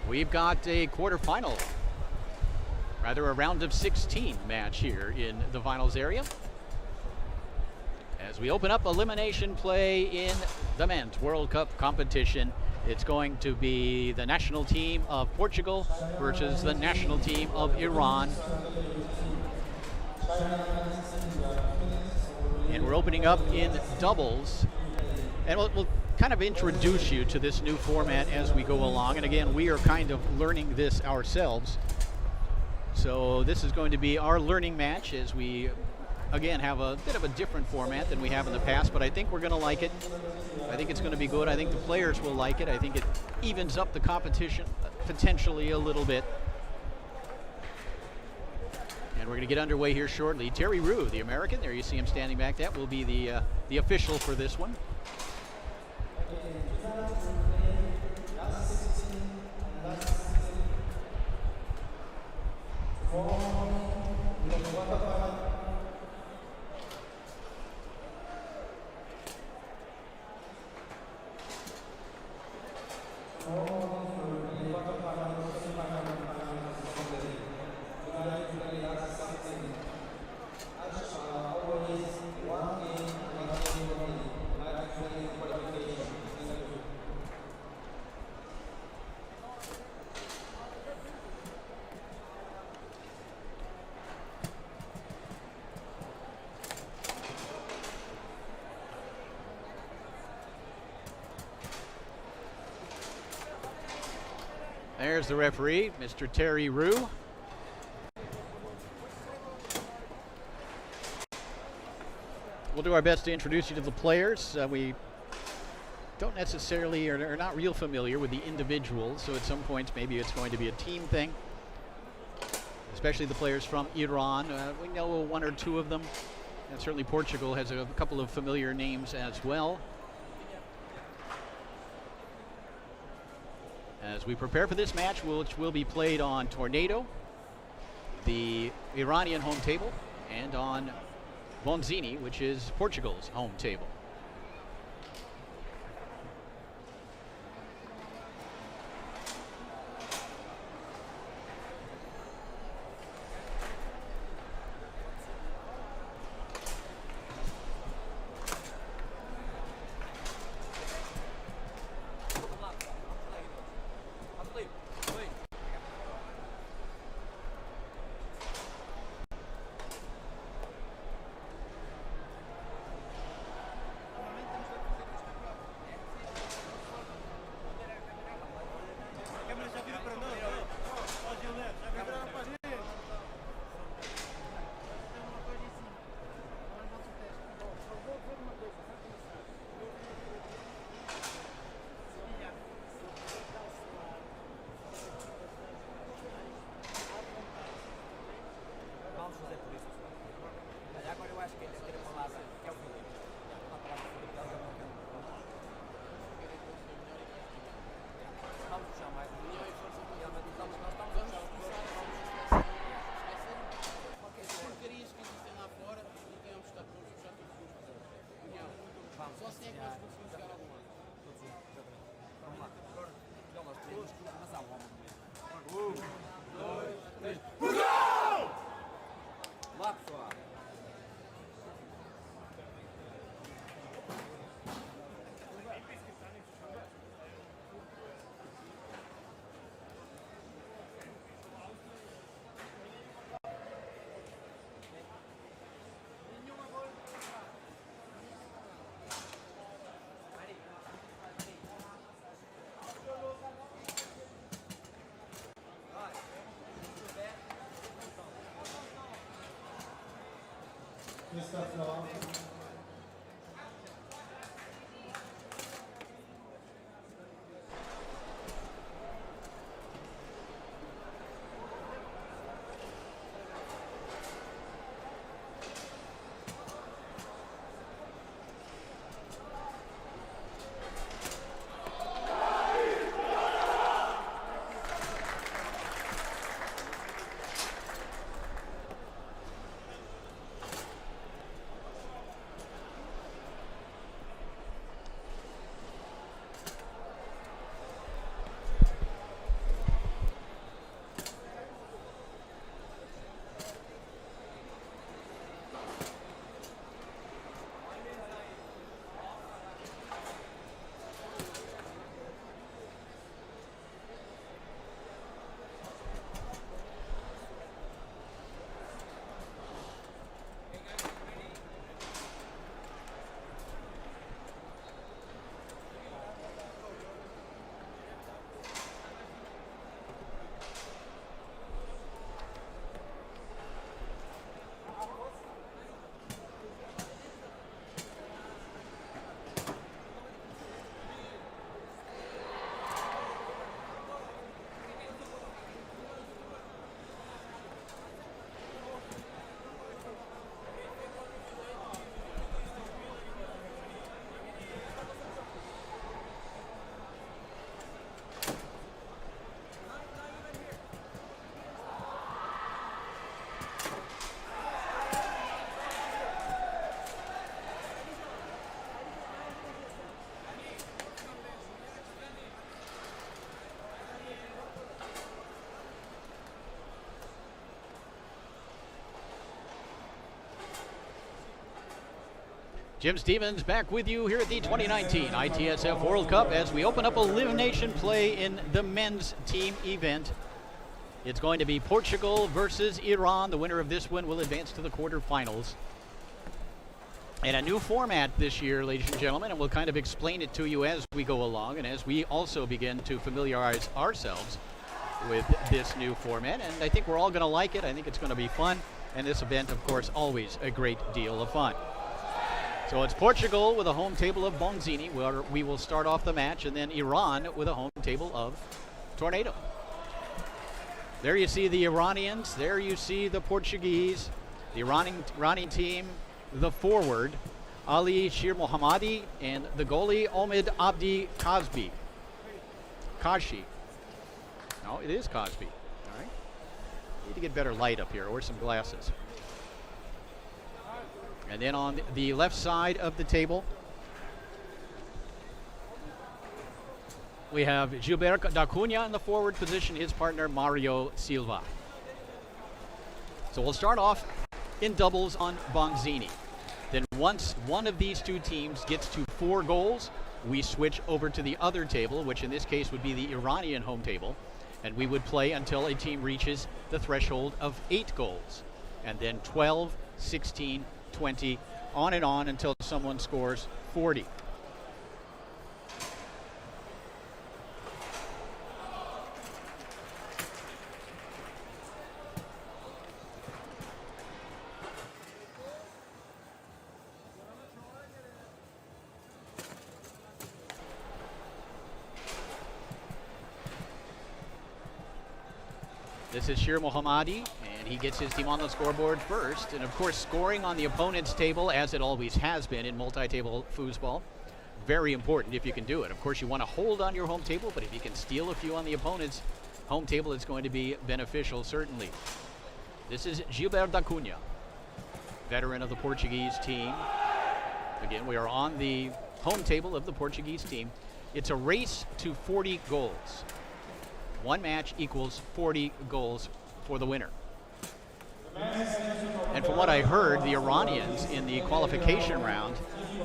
We've got a quarterfinal, rather a round of 16 match here in the finals area. As we open up elimination play in the men's World Cup competition, it's going to be the national team of Portugal versus the national team of Iran. And we're opening up in doubles. And we'll kind of introduce you to this new format as we go along. And again, we are kind of learning this ourselves. So this is going to be our learning match as we, again, have a bit of a different format than we have in the past. But I think we're going to like it. I think it's going to be good. I think the players will like it. I think it evens up the competition potentially a little bit. And we're going to get underway here shortly. Terry Rue, the American, there you see him standing back. That will be the official for this one. There's the referee, Mr. Terry Rue. We'll do our best to introduce you to the players. We don't necessarily, or are not real familiar with the individuals, so at some points maybe it's going to be a team thing, especially the players from Iran. We know one or two of them, and certainly Portugal has a couple of familiar names as well. As we prepare for this match, which will be played on Tornado, the Iranian home table, and on Bonzini, which is Portugal's home table. Jim Stevens back with you here at the 2019 ITSF World Cup as we open up elimination play in the men's team event. It's going to be Portugal versus Iran. The winner of this one will advance to the quarterfinals. And a new format this year, ladies and gentlemen, and we'll kind of explain it to you as we go along and as we also begin to familiarize ourselves with this new format. And I think we're all going to like it. I think it's going to be fun. And this event, of course, always a great deal of fun. So it's Portugal with a home table of Bonzini, where we will start off the match, and then Iran with a home table of Tornado. There you see the Iranians. There you see the Portuguese. The Iranian team, the forward, Ali Shir Mohammadi, and the goalie, Omid Abdi Kashi. No, it is Cosby. All right. Need to get better light up here, or some glasses. And then on the left side of the table, we have Gilberto da Cunha in the forward position, his partner Mario Silva. So we'll start off in doubles on Bonzini. Then once one of these two teams gets to 4 goals, we switch over to the other table, which in this case would be the Iranian home table, and we would play until a team reaches the threshold of 8 goals. And then 12, 16, 20, on and on until someone scores 40. This is Shir Mohammadi, and he gets his team on the scoreboard first. And of course, scoring on the opponent's table, as it always has been in multi-table foosball, very important if you can do it. Of course, you want to hold on your home table, but if you can steal a few on the opponent's home table, it's going to be beneficial, certainly. This is Gilberto da Cunha, veteran of the Portuguese team. Again, we are on the home table of the Portuguese team. It's a race to 40 goals. One match equals 40 goals for the winner. And from what I heard, the Iranians in the qualification round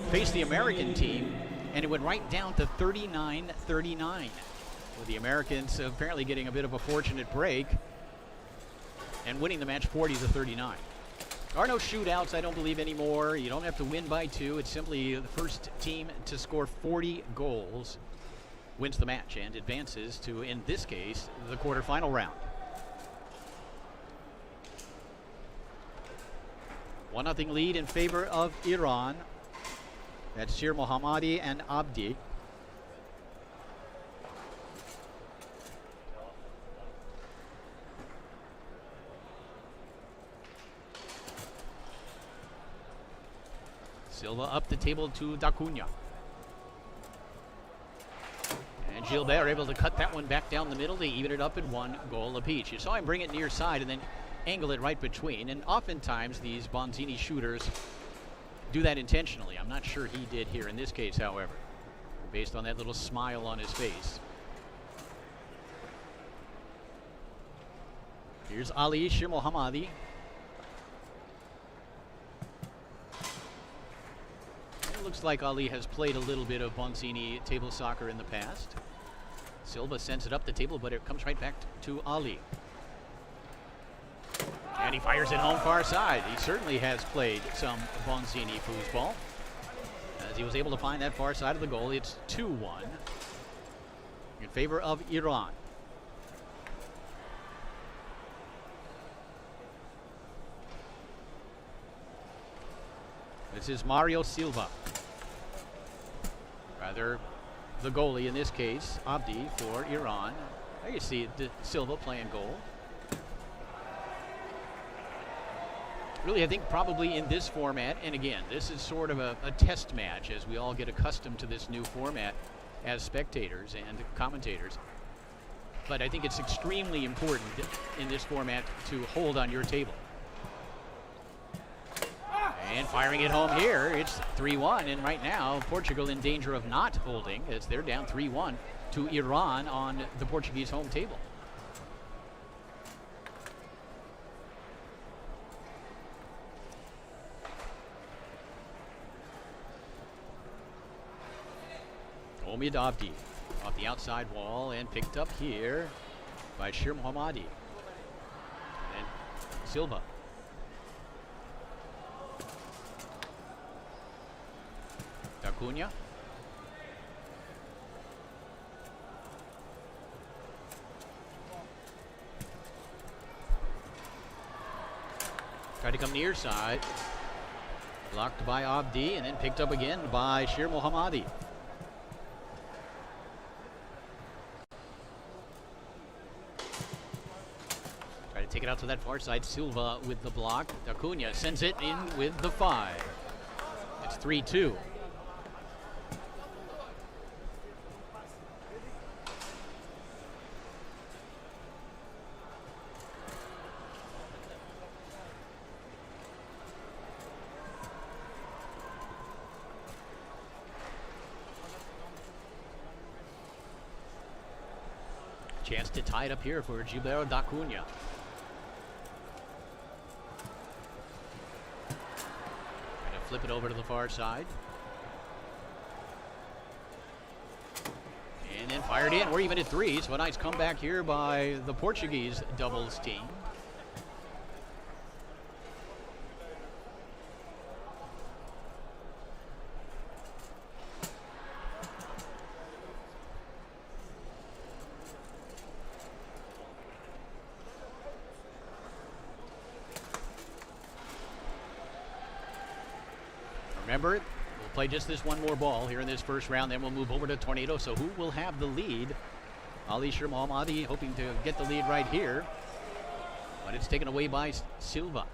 faced the American team, and it went right down to 39-39, with the Americans apparently getting a bit of a fortunate break and winning the match 40-39. There are no shootouts, I don't believe, anymore. You don't have to win by 2. It's simply the first team to score 40 goals wins the match and advances to, in this case, the quarterfinal round. 1-0 lead in favor of Iran. That's Shir Mohammadi and Abdi. Silva up the table to da Cunha. And Gilbert able to cut that one back down the middle. They even it up at 1 goal apiece. You saw him bring it near side and then angle it right between. And oftentimes these Bonzini shooters do that intentionally. I'm not sure he did here in this case, however, based on that little smile on his face. Here's Ali Shir Mohammadi. It looks like Ali has played a little bit of Bonzini table soccer in the past. Silva sends it up the table, but it comes right back to Ali. And he fires it home far side. He certainly has played some Bonzini foosball, as he was able to find that far side of the goal. It's 2-1 in favor of Iran. This is Mario Silva. Rather, the goalie in this case, Abdi for Iran. There you see Silva playing goal. Really, I think probably in this format, and again, this is sort of a test match as we all get accustomed to this new format as spectators and commentators. But I think it's extremely important in this format to hold on your table. And firing it home here, it's 3-1, and right now Portugal in danger of not holding as they're down 3-1 to Iran on the Portuguese home table. Omid Abdi off the outside wall and picked up here by Shir Mohammadi. And Silva. Acuna. Tried to come near side. Blocked by Abdi and then picked up again by Shir Mohammadi. Try to take it out to that far side. Silva with the block. Acuna sends it in with the 5. It's 3-2. Chance to tie it up here for Gilberto Acuna. Trying to flip it over to the far side. And then fired in. We're even at 3, so a nice comeback here by the Portuguese doubles team. Remember, we'll play just this one more ball here in this first round, then we'll move over to Tornado. So who will have the lead? Ali Shir Mohammadi hoping to get the lead right here, but it's taken away by Silva.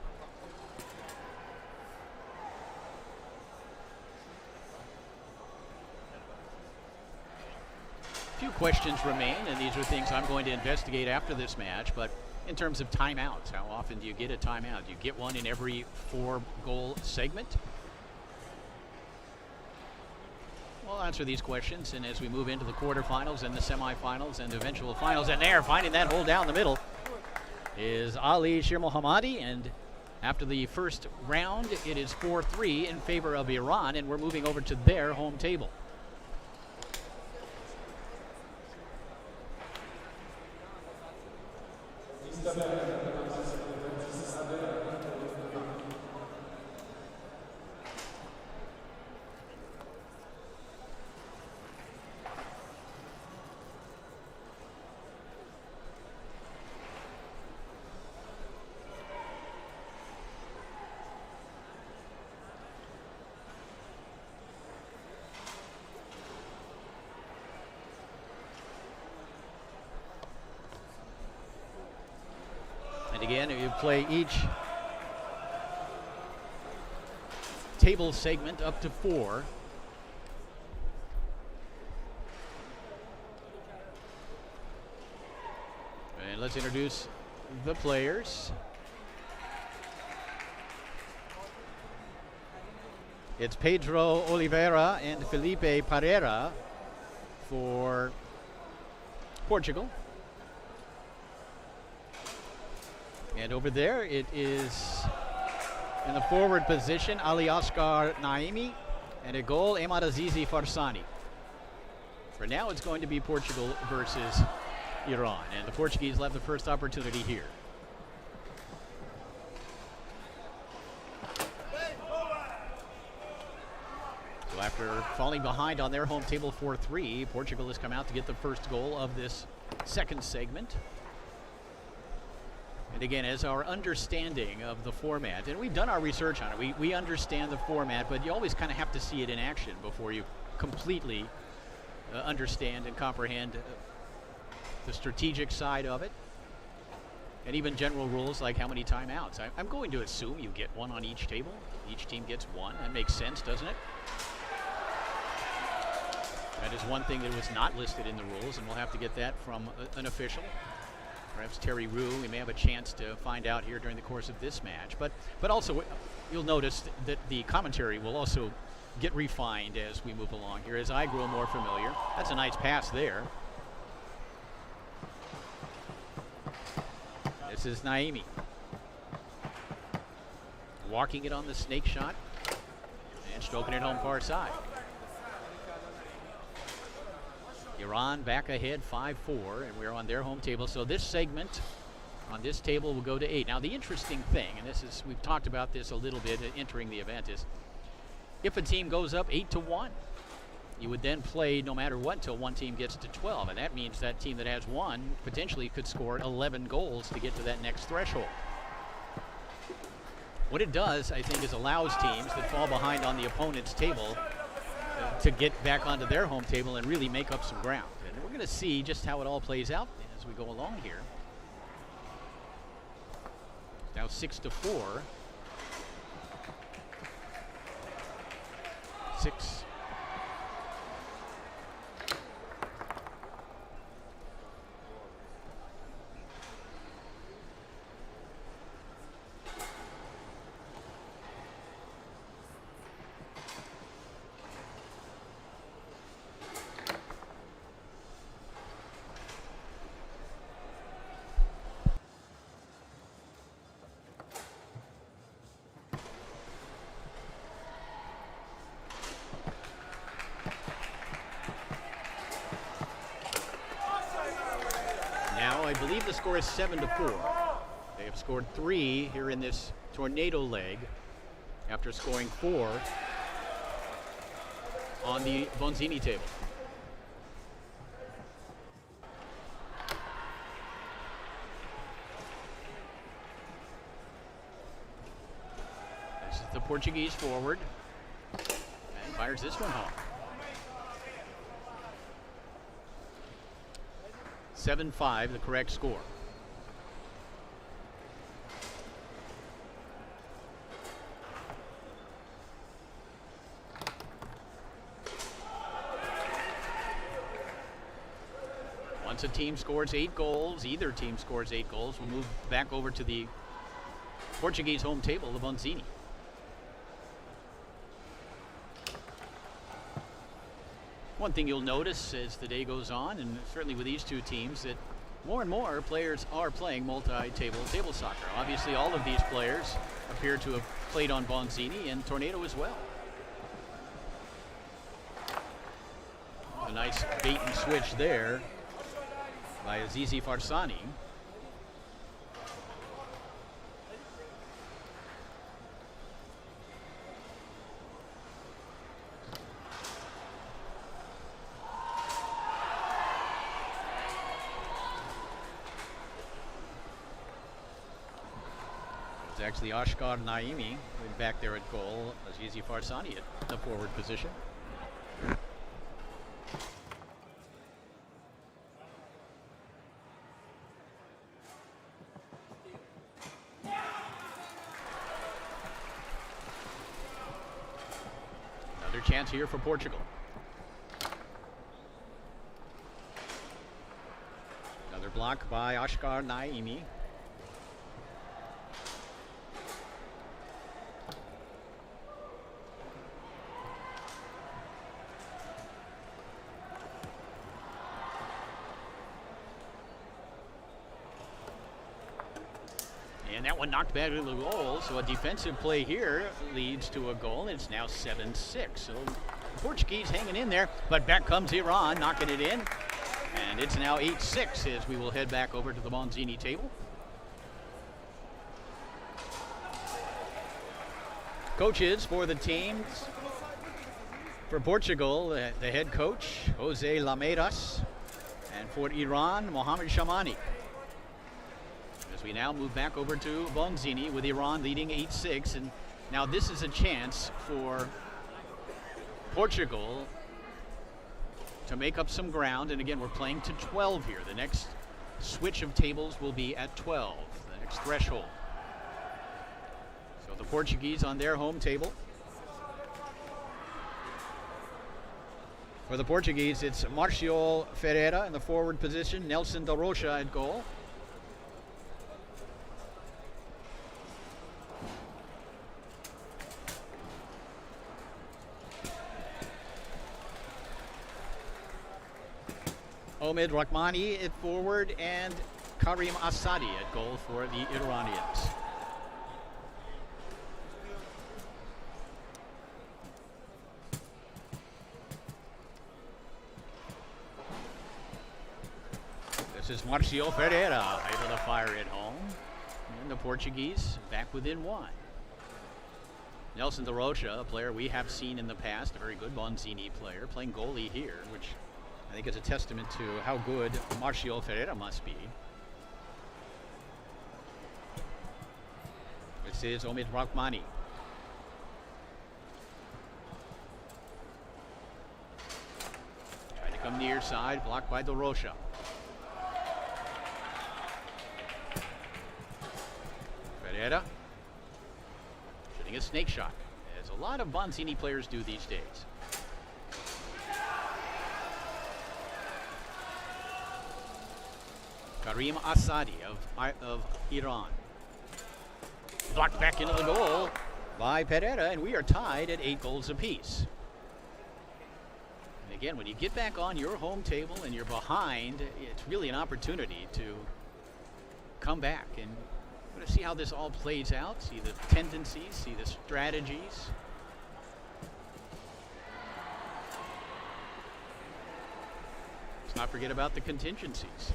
A few questions remain, and these are things I'm going to investigate after this match, but in terms of timeouts, how often do you get a timeout? Do you get one in every 4-goal segment? We'll answer these questions, and as we move into the quarterfinals and the semifinals and eventual finals, and there, finding that hole down the middle, is Ali Shir Mohammadi, and after the first round, it is 4-3 in favor of Iran, and we're moving over to their home table. And again, you play each table segment up to 4. And let's introduce the players. It's Pedro Oliveira and Felipe Pereira for Portugal. And over there, it is in the forward position, Ali Oscar Naimi, and a goal, Emad Azizi Farsani. For now, it's going to be Portugal versus Iran, and the Portuguese will have the first opportunity here. So after falling behind on their home table 4-3, Portugal has come out to get the first goal of this second segment. And again, as our understanding of the format, and we've done our research on it, we understand the format, but you always kind of have to see it in action before you completely understand and comprehend the strategic side of it, and even general rules like how many timeouts. I'm going to assume you get one on each table. Each team gets one. That makes sense, doesn't it? That is one thing that was not listed in the rules, and we'll have to get that from an official. Perhaps Terry Rue. We may have a chance to find out here during the course of this match. But also, you'll notice that the commentary will also get refined as we move along here, as I grow more familiar. That's a nice pass there. This is Naimi. Walking it on the snake shot and stroking it home far side. Iran back ahead 5-4, and we're on their home table. So this segment on this table will go to 8. Now the interesting thing, and this is, we've talked about this a little bit entering the event, is if a team goes up 8-1, you would then play no matter what until one team gets to 12, and that means that team that has one potentially could score 11 goals to get to that next threshold. What it does, I think, is allows teams that fall behind on the opponent's table to get back onto their home table and really make up some ground. And we're going to see just how it all plays out as we go along here. Now 6-4. 6. I believe the score is 7-4. They have scored 3 here in this tornado leg after scoring 4 on the Bonzini table. This is the Portuguese forward, and fires this one home. 7-5, the correct score. Once a team scores 8 goals, either team scores 8 goals, we'll move back over to the Portuguese home table, the Bonzini. One thing you'll notice as the day goes on, and certainly with these two teams, that more and more players are playing multi-table table soccer. Obviously, all of these players appear to have played on Bonzini and Tornado as well. A nice bait and switch there by Azizi Farsani. Actually, Ashkar Naimi went back there at goal. Azizi Farsani at the forward position. Another chance here for Portugal. Another block by Ashkar Naimi. And that one knocked back into the goal, so a defensive play here leads to a goal, and it's now 7-6. So the Portuguese hanging in there, but back comes Iran, knocking it in. And it's now 8-6 as we will head back over to the Bonzini table. Coaches for the teams. For Portugal, the head coach, Jose Lameiras. And for Iran, Mohamed Shamani. As we now move back over to Bonzini with Iran leading 8-6. And now this is a chance for Portugal to make up some ground. And again, we're playing to 12 here. The next switch of tables will be at 12, the next threshold. So the Portuguese on their home table. For the Portuguese, it's Marcio Ferreira in the forward position, Nelson da Rocha at goal. Omid Rahmani at forward and Karim Asadi at goal for the Iranians. This is Marcio Ferreira able to fire it home. And the Portuguese back within one. Nelson De Rocha, a player we have seen in the past, a very good Bonzini player, playing goalie here, which I think is a testament to how good Marcio Ferreira must be. This is Omid Rahmani. Trying to come near side, blocked by De Rocha. Ferreira shooting a snake shot, as a lot of Bonzini players do these days. Karim Asadi of Iran. Blocked back into the goal by Pereira, and we are tied at 8 goals apiece. And again, when you get back on your home table and you're behind, it's really an opportunity to come back and see how this all plays out, see the tendencies, see the strategies. Let's not forget about the contingencies.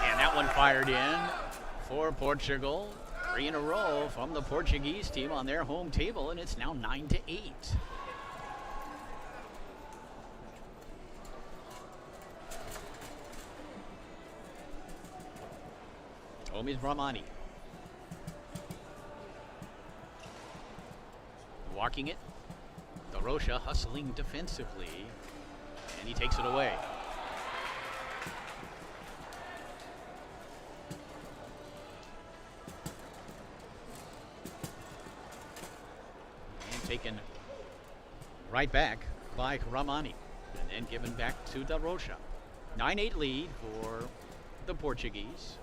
And that one fired in for Portugal. 3 in a row from the Portuguese team on their home table, and it's now 9-8. Omid Rahmani. Walking it. De Rocha hustling defensively, and he takes it away. And taken right back by Rahmani, and then given back to De Rocha. 9-8 lead for the Portuguese.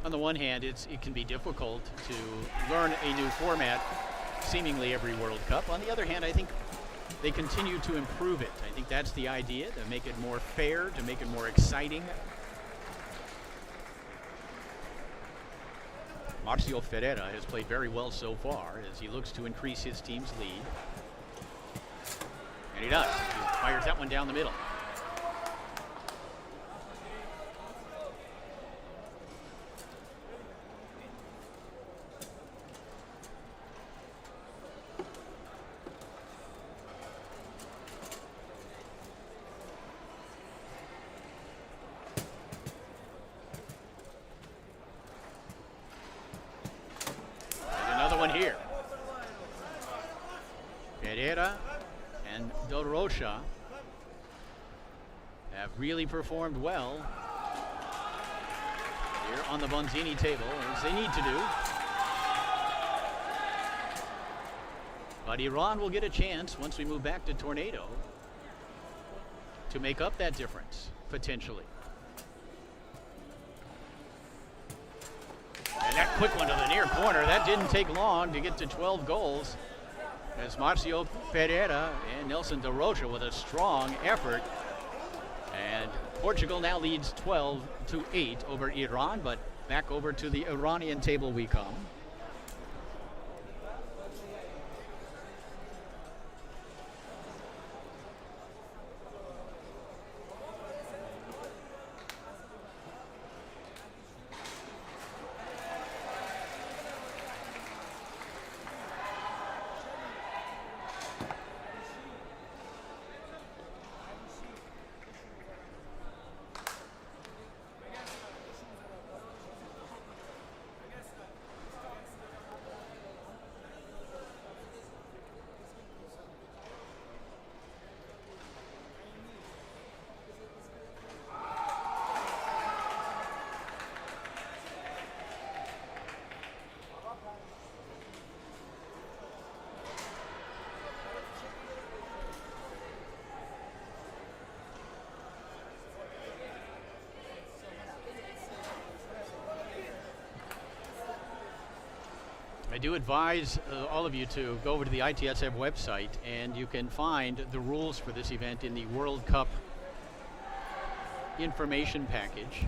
On the one hand, it can be difficult to learn a new format seemingly every World Cup. On the other hand, I think they continue to improve it. I think that's the idea, to make it more fair, to make it more exciting. Marcio Ferreira has played very well so far as he looks to increase his team's lead. And he does. He fires that one down the middle. Here. Pereira and De Rocha have really performed well here on the Bonzini table, as they need to do. But Iran will get a chance once we move back to Tornado to make up that difference, potentially. And that quick one to the near corner, that didn't take long to get to 12 goals. As Marcio Ferreira and Nelson De Rocha with a strong effort. And Portugal now leads 12-8 over Iran, but back over to the Iranian table we come. I do advise all of you to go over to the ITSF website, and you can find the rules for this event in the World Cup information package.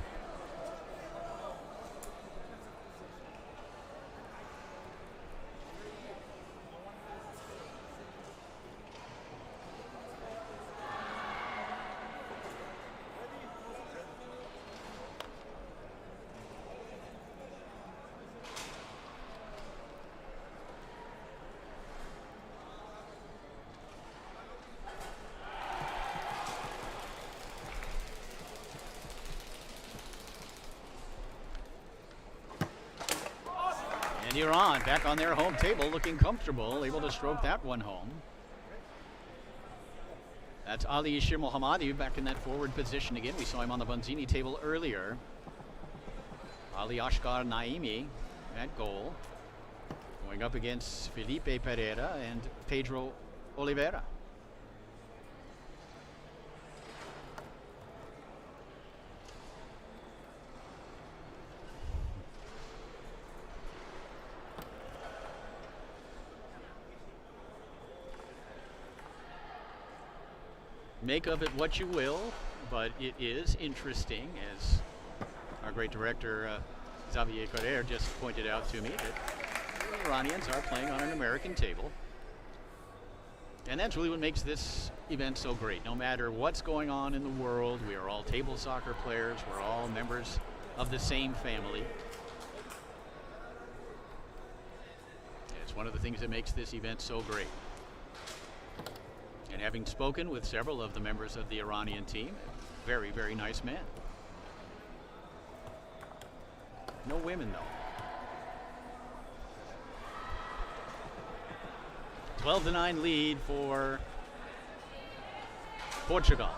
And Iran back on their home table, looking comfortable, able to stroke that one home. That's Ali Ishir Mohammadi back in that forward position again. We saw him on the Bonzini table earlier. Ali Ashkar Naimi at goal. Going up against Felipe Pereira and Pedro Oliveira. Make of it what you will, but it is interesting, as our great director Xavier Correa just pointed out to me, that the Iranians are playing on an American table. And that's really what makes this event so great. No matter what's going on in the world, we are all table soccer players, we're all members of the same family. And it's one of the things that makes this event so great. And having spoken with several of the members of the Iranian team, very, very nice man. No women, though. 12-9 lead for Portugal.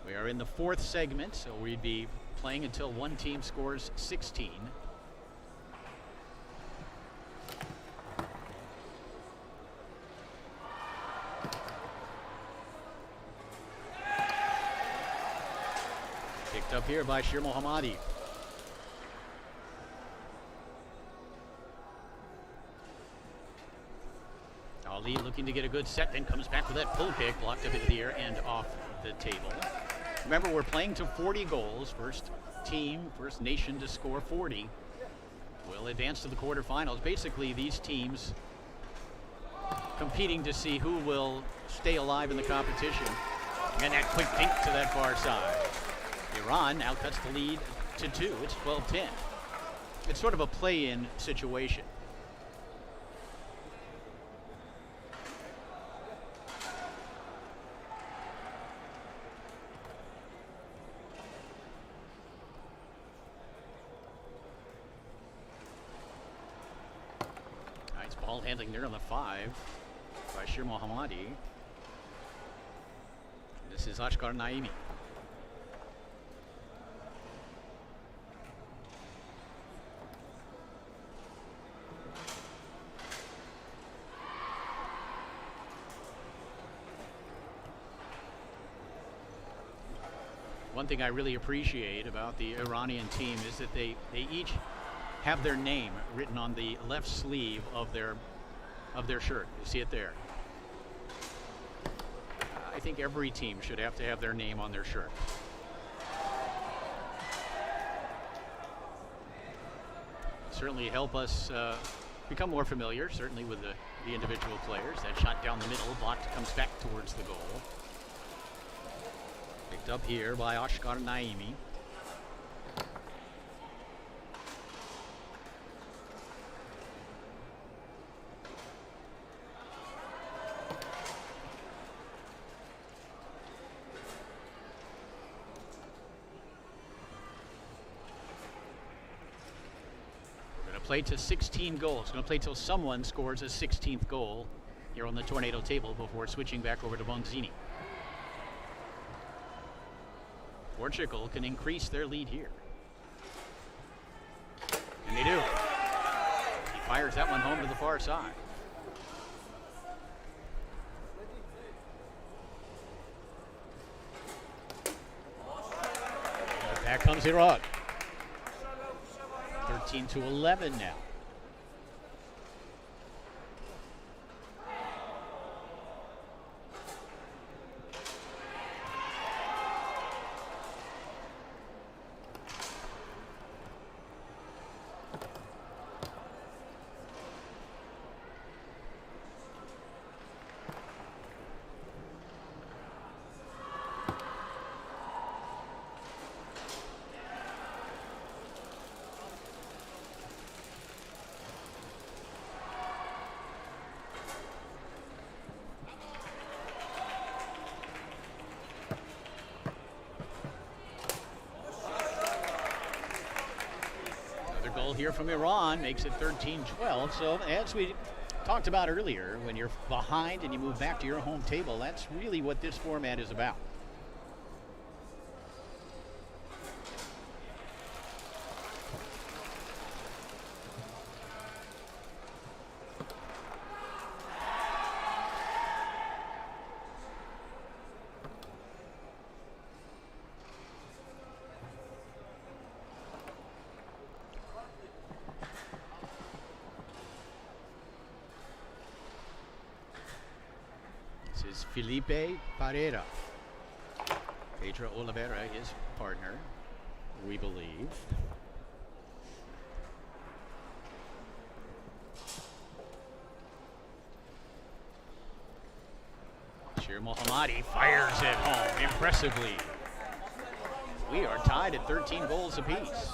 We are in the fourth segment, so we'd be playing until one team scores 16. Picked up here by Shir Mohammadi. Ali looking to get a good set, then comes back with that full kick, blocked up into the air and off the table. Remember, we're playing to 40 goals. First team, first nation to score 40 will advance to the quarterfinals. Basically, these teams competing to see who will stay alive in the competition. And that quick dink to that far side. Iran now cuts the lead to 2. It's 12-10. It's sort of a play-in situation. Ball handling there on the 5 by Shir Mohammadi. This is Ashkar Naimi. One thing I really appreciate about the Iranian team is that they each have their name written on the left sleeve of their shirt. You see it there. I think every team should have to have their name on their shirt. Certainly help us become more familiar, certainly with the individual players. That shot down the middle, blocked, comes back towards the goal. Picked up here by Ashkar Naimi. Play to 16 goals. Going to play till someone scores a 16th goal here on the Tornado table before switching back over to Bonzini. Portugal can increase their lead here. And they do. He fires that one home to the far side. And back comes Iraq. 13-11 now. double here from Iran makes it 13-12. So as we talked about earlier, when you're behind and you move back to your home table, that's really what this format is about. Is Felipe Pereira. Pedro Oliveira, his partner, we believe. Shir Mohammadi fires it home impressively. We are tied at 13 goals apiece.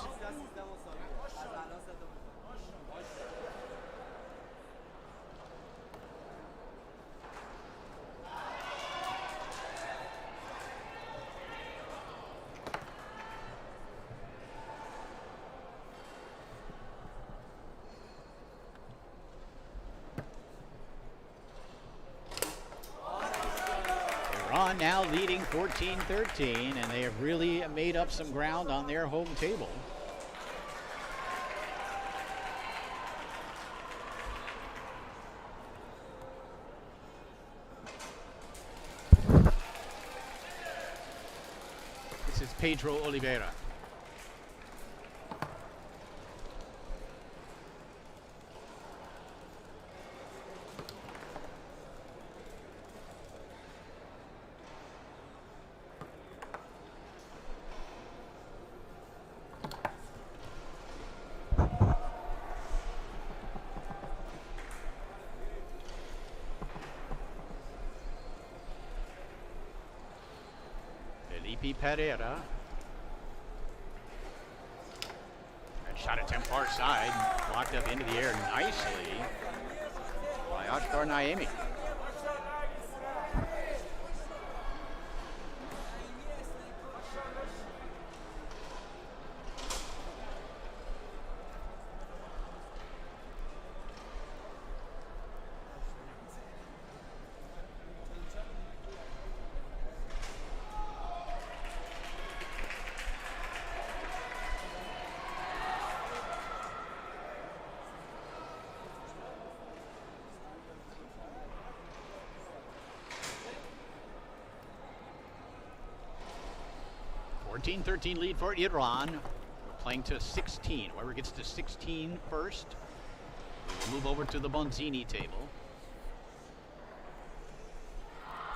Now leading 14-13, and they have really made up some ground on their home table. This is Pedro Oliveira. Felipe Pereira. That shot attempt far side, blocked up into the air nicely by Ashkar Naemi. Fourteen 13 lead for Iran. We're playing to 16. Whoever gets to 16 first, we will move over to the Bonzini table.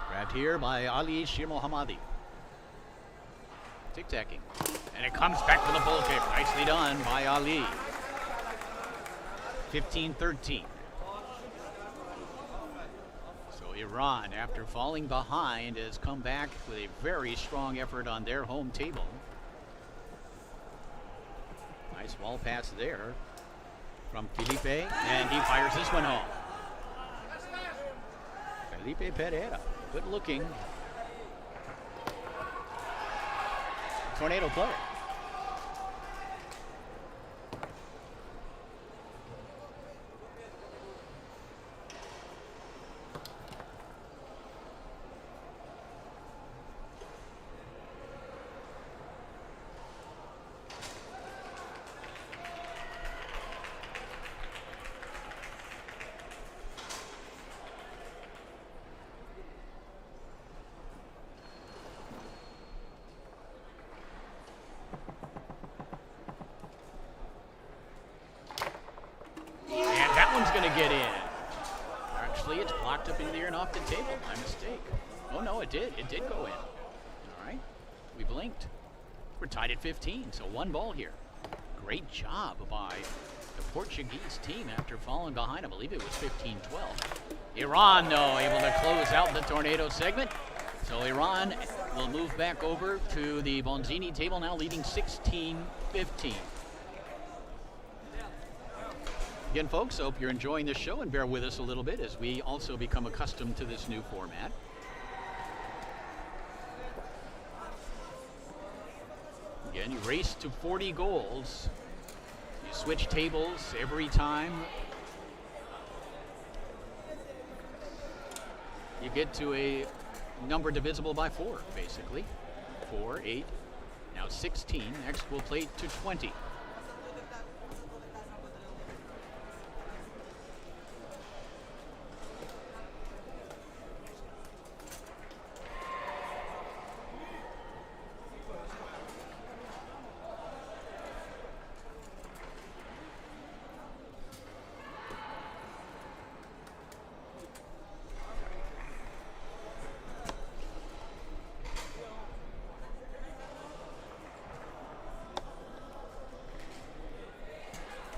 Grabbed here by Ali Shir Mohammadi. Tic-tacking. And it comes back to the bull kick. Nicely done by Ali. 15-13. So Iran, after falling behind, has come back with a very strong effort on their home table. Nice ball pass there from Felipe, and he fires this one home. Felipe Pereira, good looking Tornado player. Going to get in. Actually, it's blocked up in the air and off the table. My mistake. Oh, no, it did. It did go in. All right. We blinked. We're tied at 15, so one ball here. Great job by the Portuguese team after falling behind. I believe it was 15-12. Iran, though, able to close out the tornado segment. So Iran will move back over to the Bonzini table, now leading 16-15. Again, folks, hope you're enjoying this show and bear with us a little bit as we also become accustomed to this new format. Again, you race to 40 goals You switch tables every time you get to a number divisible by 4, basically. 4, 8, now 16. Next we'll play to 20.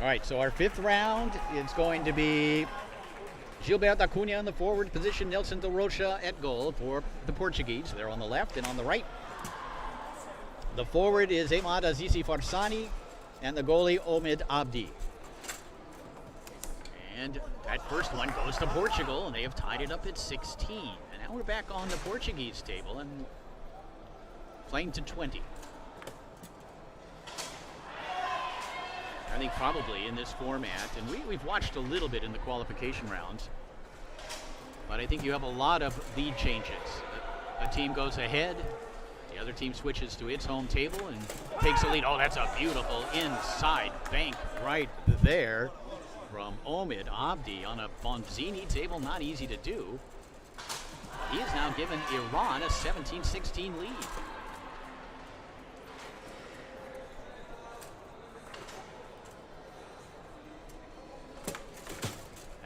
All right, so our 5th round is going to be Gilberto Acuna in the forward position, Nelson de Rocha at goal for the Portuguese. They're on the left, and on the right, the forward is Ahmad Azizi Farsani, and the goalie Omid Abdi. And that first one goes to Portugal, and they have tied it up at 16. And now we're back on the Portuguese table and playing to 20. I think probably in this format, and we've watched a little bit in the qualification rounds, but I think you have a lot of lead changes. A team goes ahead, the other team switches to its home table and takes a lead. Oh, that's a beautiful inside bank right there from Omid Abdi on a Bonzini table. Not easy to do. He has now given Iran a 17-16 lead.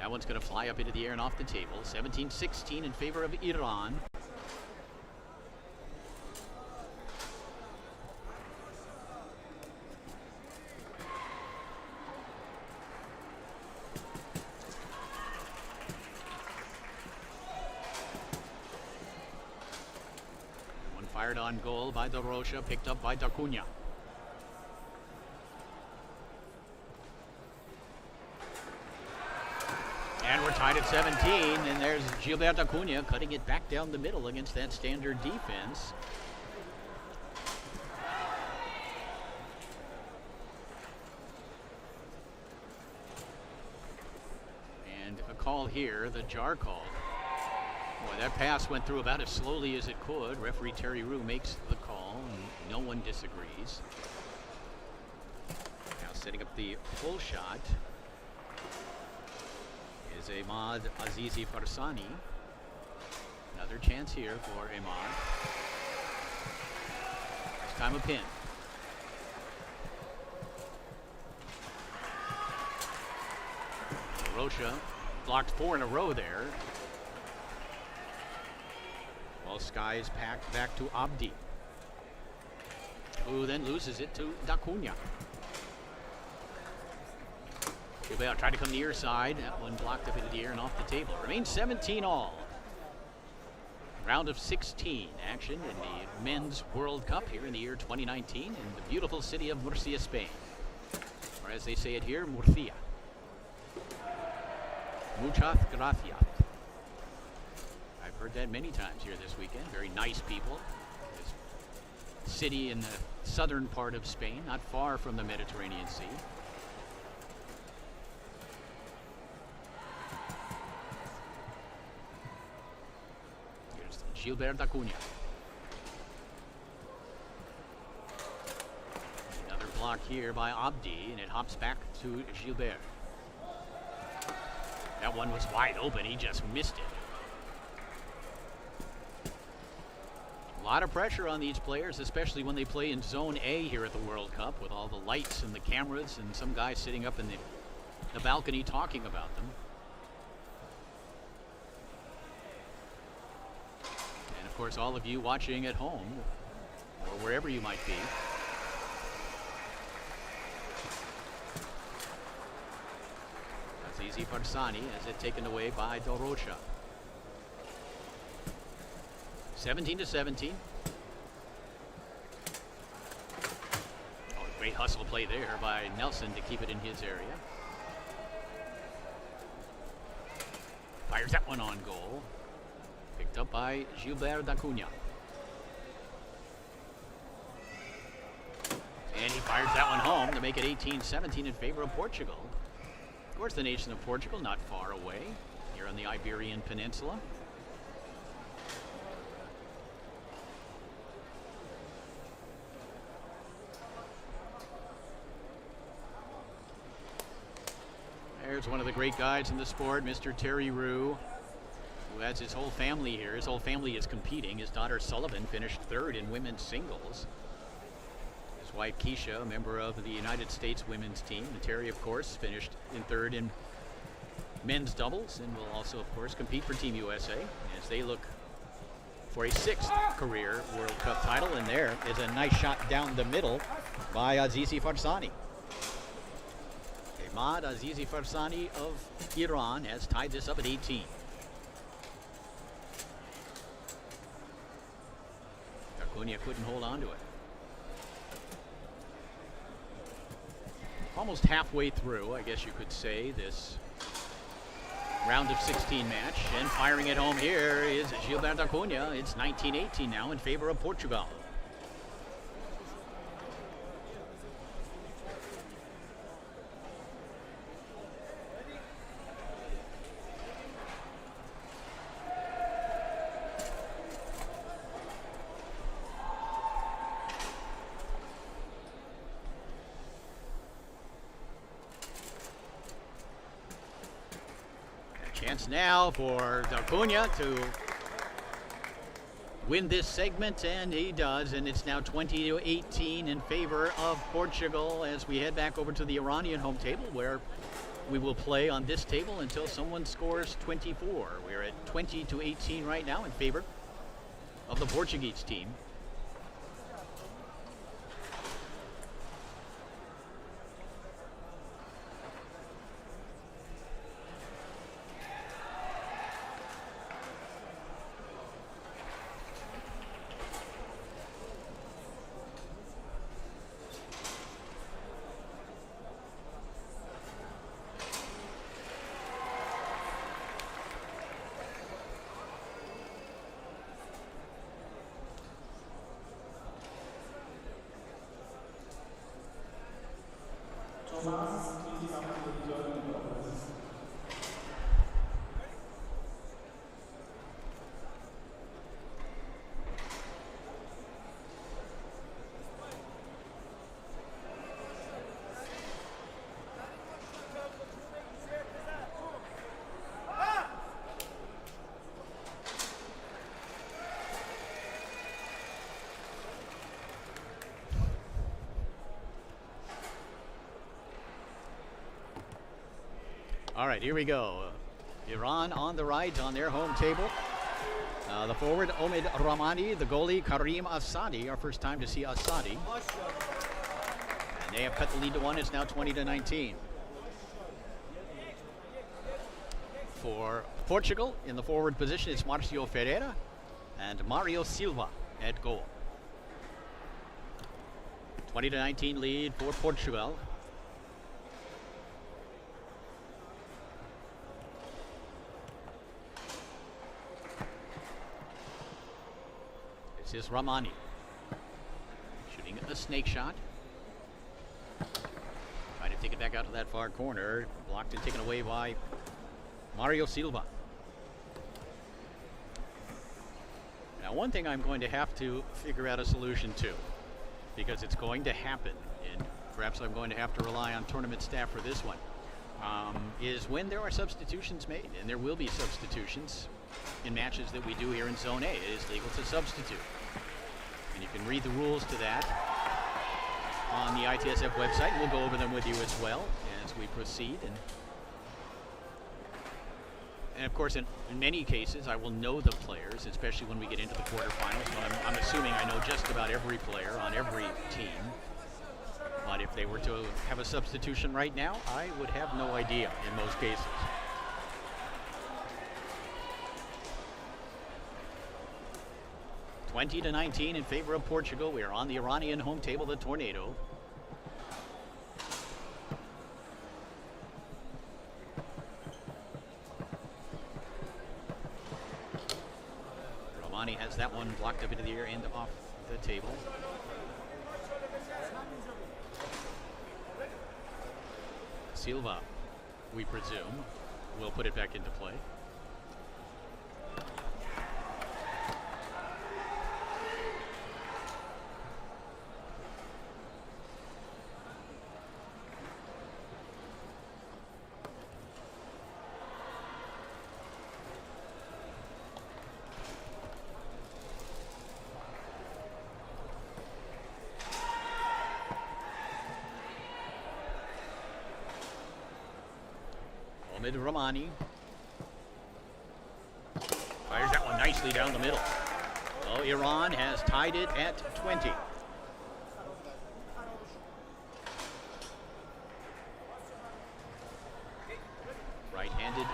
That one's going to fly up into the air and off the table. 17-16 in favor of Iran. One fired on goal by De Rocha, picked up by Acuna. And we're tied at 17, and there's Gilberto Acuna cutting it back down the middle against that standard defense. And a call here, the jar call. Boy, that pass went through about as slowly as it could. Referee Terry Roux makes the call, and no one disagrees. Now setting up the full shot is Ahmad Azizi Farsani. Another chance here for Ahmad. This time a pin. Rocha blocked 4 in a row there. While Sky's packed back to Abdi, who then loses it to Acuna. Gilberto tried to come near side. That one blocked up into the air and off the table. Remains 17 all. Round of 16 action in the Men's World Cup here in the year 2019 in the beautiful city of Murcia, Spain. Or as they say it here, Murcia. Muchas gracias. I've heard that many times here this weekend. Very nice people. This city in the southern part of Spain, not far from the Mediterranean Sea. Gilberto Acuna. Another block here by Abdi, and it hops back to Gilbert. That one was wide open. He just missed it. A lot of pressure on these players, especially when they play in Zone A here at the World Cup with all the lights and the cameras and some guys sitting up in the balcony talking about them. Of course, all of you watching at home or wherever you might be. Azizi Farsani has it taken away by De Rocha. 17-17. Oh, great hustle play there by Nelson to keep it in his area. Fires that one on goal. Picked up by Gilberto Acuna. And He fires that one home to make it 18-17 in favor of Portugal. Of course, the nation of Portugal not far away here on the Iberian Peninsula. There's one of the great guys in the sport, Mr. Terry Rue, who has his whole family here. His whole family is competing. His daughter Sullivan finished third in women's singles. His wife Keisha, a member of the United States women's team. And Terry, of course, finished in third in men's doubles and will also, of course, compete for Team USA as they look for a 6th career World Cup title. And there is a nice shot down the middle by Azizi Farsani. Ahmad Azizi Farsani of Iran has tied this up at 18. Acuna couldn't hold on to it. Almost halfway through, I guess you could say, this round of 16 match. And firing it home here is Gilberto Acuna. It's 19-18 now in favor of Portugal. Chance now for Acuna to win this segment, and he does, and it's now 20-18 in favor of Portugal as we head back over to the Iranian home table, where we will play on this table until someone scores 24. We're at 20-18 right now in favor of the Portuguese team. All right, here we go. Iran on the right on their home table. The forward, Omid Rahmani, the goalie, Karim Asadi. Our first time to see Asadi. And they have cut the lead to 1. It's now 20-19. For Portugal, in the forward position, it's Marcio Ferreira and Mario Silva at goal. 20-19 lead for Portugal. This is Rahmani shooting a snake shot. Trying to take it back out to that far corner. Blocked and taken away by Mario Silva. Now, one thing I'm going to have to figure out a solution to, because it's going to happen, and perhaps I'm going to have to rely on tournament staff for this one, is when there are substitutions made, and there will be substitutions in matches that we do here in Zone A. It is legal to substitute. And you can read the rules to that on the ITSF website. We'll go over them with you as well as we proceed. And of course, in many cases, I will know the players, especially when we get into the quarterfinals. But I'm assuming I know just about every player on every team. But if they were to have a substitution right now, I would have no idea in most cases. (20-19) in favor of Portugal. We are on the Iranian home table, the Tornado. Rahmani has that one blocked up into the air and off the table. Silva, we presume, will put it back into play. Romani fires that one nicely down the middle. Oh, Iran has tied it at 20. Right-handed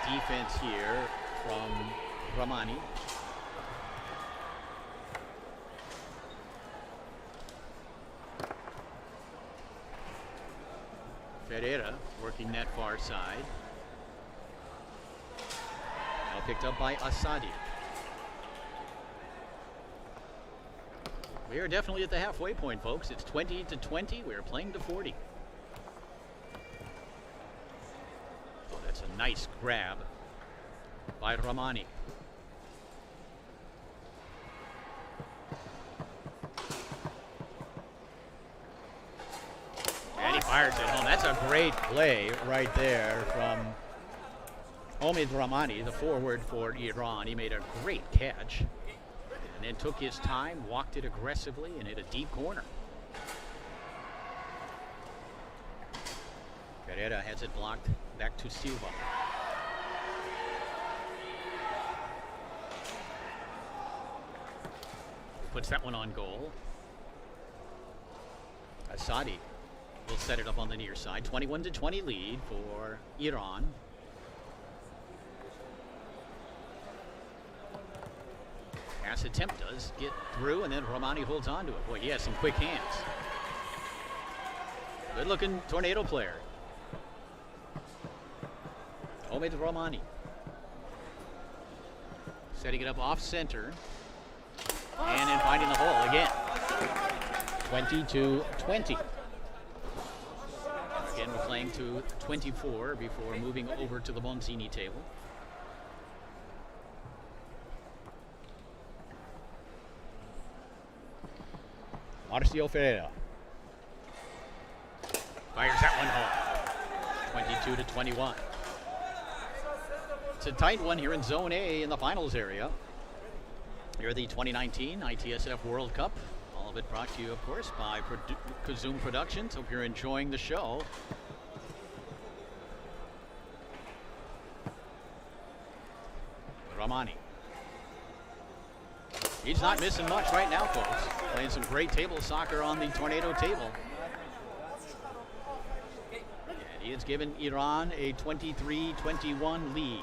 defense here from Ramani. Ferreira working that far side. Now picked up by Asadi. We are definitely at the halfway point, folks. It's 20-20. We are playing to 40. Oh, that's a nice grab by Ramani. And he fires it home. That's a great play right there from Omid Ramani, the forward for Iran. He made a great catch and then took his time, walked it aggressively, and hit a deep corner. Ferreira has it blocked back to Silva. Puts that one on goal. Asadi will set it up on the near side. 21-20 lead for Iran. Pass attempt does get through, and then Ramani holds on to it. Boy, he has some quick hands. Good-looking tornado player. Omid Ramani. Setting it up off-center. And then finding the hole again. 22-20. Again, we're playing to 24 before moving over to the Monzini table. Marcio Ferreira fires that one home. 22-21. It's a tight one here in Zone A in the finals area. Here the 2019 ITSF World Cup. All of it brought to you, of course, by Kazum Productions. Hope you're enjoying the show. Ramani. He's not missing much right now, folks. Playing some great table soccer on the tornado table. And he has given Iran a 23-21 lead.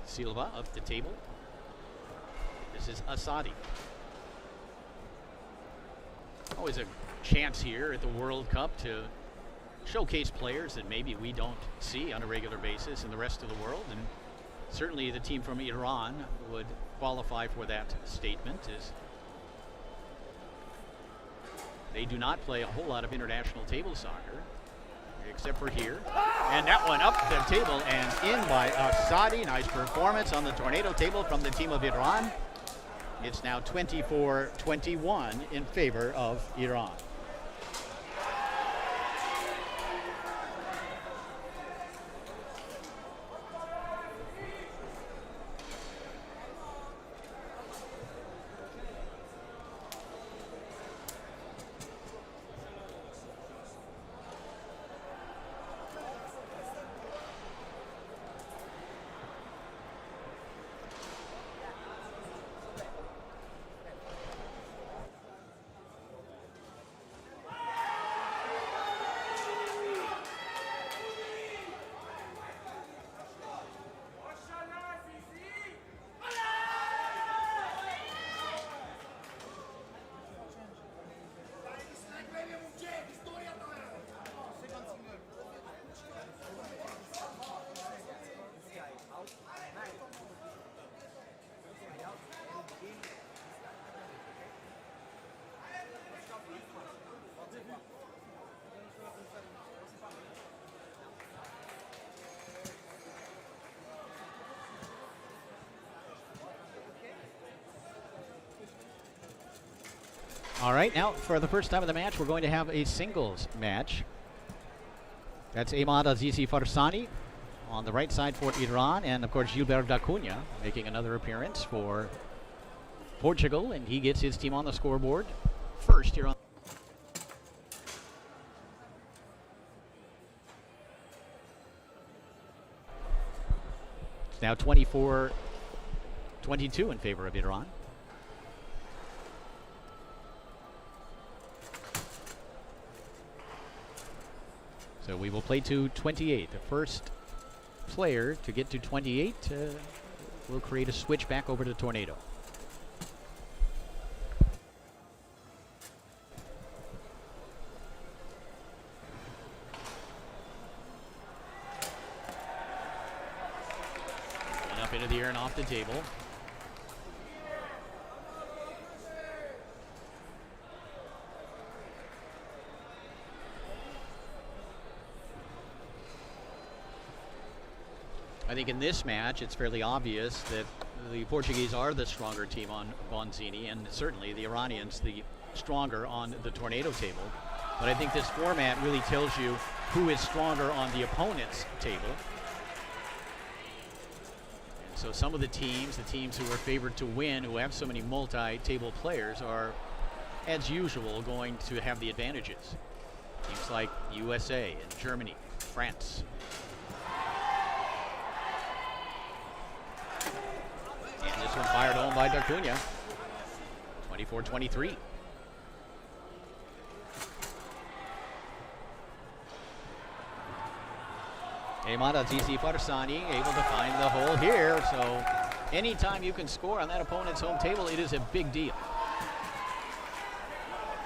Silva up the table. This is Asadi. Always a chance here at the World Cup to showcase players that maybe we don't see on a regular basis in the rest of the world, and certainly the team from Iran would qualify for that statement, as they do not play a whole lot of international table soccer except for here. And that one up the table and in by Asadi. Nice performance on the tornado table from the team of Iran. It's now 24-21 in favor of Iran. All right, now for the first time of the match, we're going to have a singles match. That's Ahmad Azizi Farsani on the right side for Iran, and of course Gilbert Dacunha making another appearance for Portugal, and he gets his team on the scoreboard first here on. It's now 24-22 in favor of Iran. So we will play to 28. The first player to get to 28 will create a switch back over to Tornado. And up into the air and off the table. I think in this match, it's fairly obvious that the Portuguese are the stronger team on Bonzini, and certainly the Iranians the stronger on the Tornado table. But I think this format really tells you who is stronger on the opponent's table. And so some of the teams who are favored to win, who have so many multi-table players, are, as usual, going to have the advantages. Teams like USA and Germany, France. This one fired home by Dacunha. 24-23. Ahmad Azizi Farsani able to find the hole here. So anytime you can score on that opponent's home table, it is a big deal.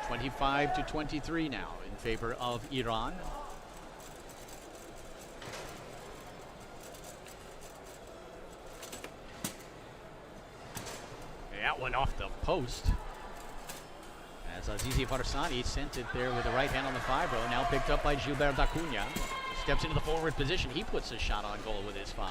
25-23 now in favor of Iran. That one off the post. As Azizi Farsani sent it there with the right hand on the 5-0. Now picked up by Gilbert Dacunha. Steps into the forward position. He puts a shot on goal with his 5.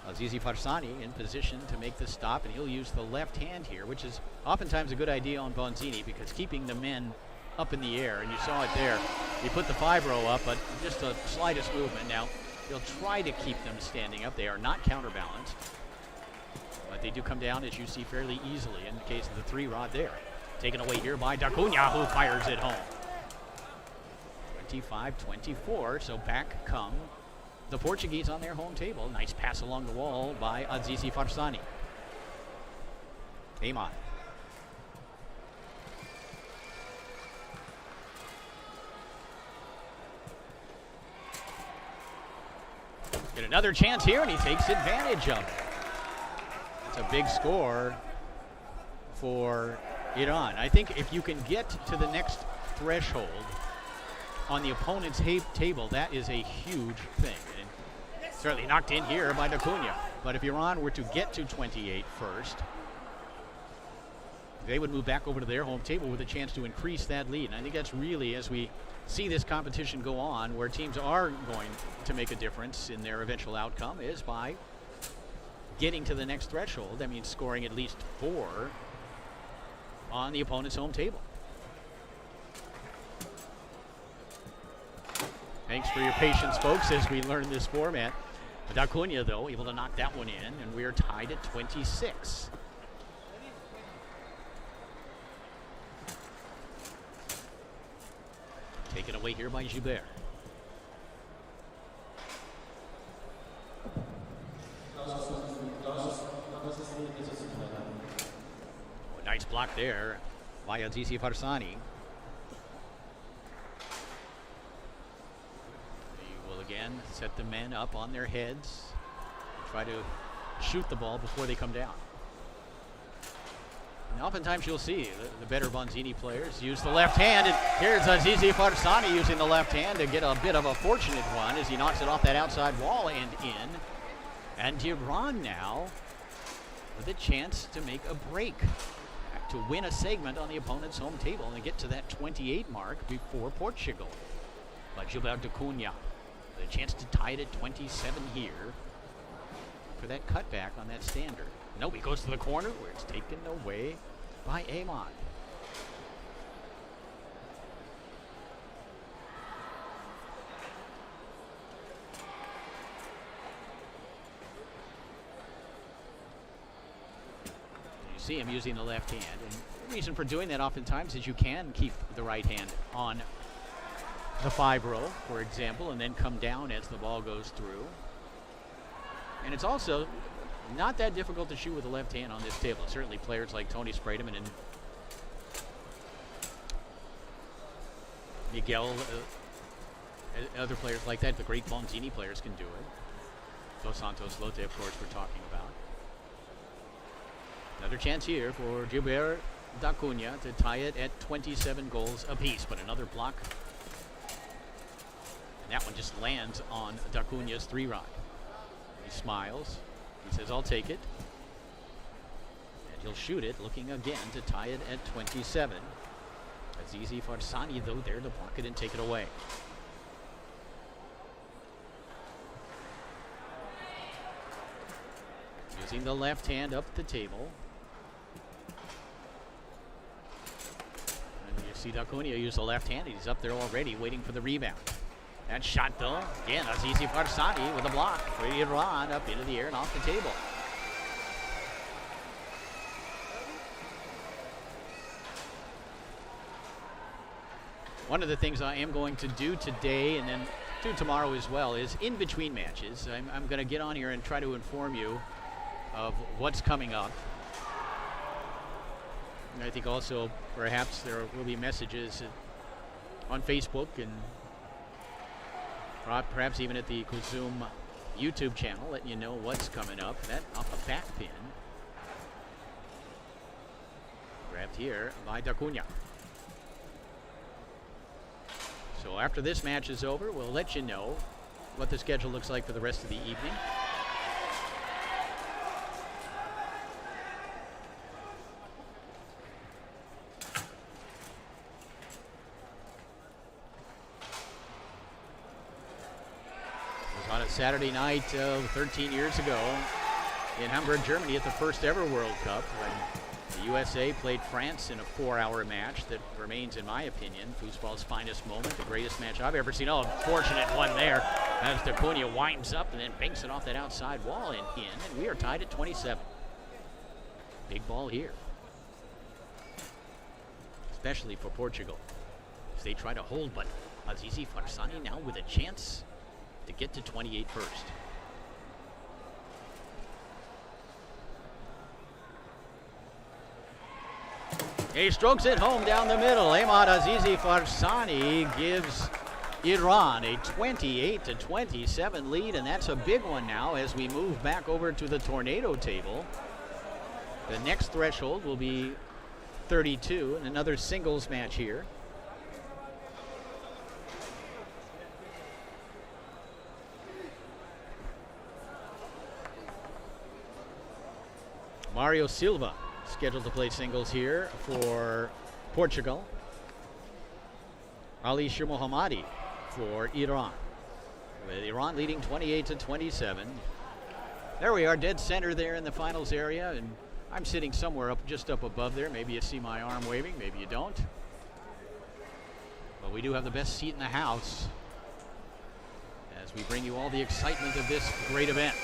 Azizi Farsani in position to make the stop, and he'll use the left hand here, which is oftentimes a good idea on Bonzini because keeping the men up in the air, and you saw it there. He put the 5-0 up, but just the slightest movement. Now, he'll try to keep them standing up. They are not counterbalanced. But they do come down, as you see, fairly easily in the case of the 3-rod there. Taken away here by Dacunha, who fires it home. 25-24, so back come the Portuguese on their home table. Nice pass along the wall by Azizi Farsani. Ahmad. Get another chance here, and he takes advantage of it. A big score for Iran. I think if you can get to the next threshold on the opponent's table, that is a huge thing. And certainly knocked in here by Dacunha. But if Iran were to get to 28 first, they would move back over to their home table with a chance to increase that lead. And I think that's really, as we see this competition go on, where teams are going to make a difference in their eventual outcome, is by getting to the next threshold. That means scoring at least 4 on the opponent's home table. Thanks for your patience, folks, as we learn this format. Dacunha, though, able to knock that one in, and we are tied at 26. Taken away here by Gilbert. Nice block there by Azizi Farsani. He will again set the men up on their heads, try to shoot the ball before they come down. And oftentimes you'll see the better Bonzini players use the left hand, and here's Azizi Farsani using the left hand to get a bit of a fortunate one as he knocks it off that outside wall and in. And Iran now with a chance to make a break, to win a segment on the opponent's home table and get to that 28 mark before Portugal. But Gilbert Dacunha with a chance to tie it at 27 here for that cutback on that standard. No, he goes to the corner where it's taken away by Ahmad. see him using the left hand. And the reason for doing that oftentimes is you can keep the right hand on the 5 row, for example, and then come down as the ball goes through. And it's also not that difficult to shoot with the left hand on this table. Certainly players like Tony Sprademan and Miguel, other players like that, the great Bonzini players can do it. Dos Santos Lote, of course, we're talking about. Another chance here for Gilbert D'Acunha to tie it at 27 goals apiece, but another block. And that one just lands on D'Acunha's 3-rod. He smiles. He says, I'll take it. And he'll shoot it, looking again to tie it at 27. Azizi Farsani, though, there to block it and take it away. Using the left hand up the table. And you see D'Acunha use the left hand. He's up there already waiting for the rebound. That shot, though, again, Azizi Farsani with a block for Iran up into the air and off the table. One of the things I am going to do today and then do tomorrow as well is in between matches, I'm going to get on here and try to inform you of what's coming up. And I think also perhaps there will be messages on Facebook and perhaps even at the Kuzum YouTube channel letting you know what's coming up. That off a back pin. Grabbed here by D'Acunha. So after this match is over, we'll let you know what the schedule looks like for the rest of the evening. It was on a Saturday night 13 years ago in Hamburg, Germany at the first ever World Cup when the USA played France in a 4-hour match that remains, in my opinion, foosball's finest moment, the greatest match I've ever seen. Oh, unfortunate one there as D'Acunha winds up and then banks it off that outside wall and in, and we are tied at 27. Big ball here, especially for Portugal, as they try to hold, but Azizi Farsani now with a chance to get to 28 first. He strokes it home down the middle. Ahmad Azizi Farsani gives Iran a 28-27 lead, and that's a big one now as we move back over to the tornado table. The next threshold will be 32 and another singles match here. Mario Silva scheduled to play singles here for Portugal. Ali Shirmohammadi for Iran. With Iran leading 28-27. There we are, dead center there in the finals area, and I'm sitting somewhere just up above there. Maybe you see my arm waving, maybe you don't. But we do have the best seat in the house as we bring you all the excitement of this great event.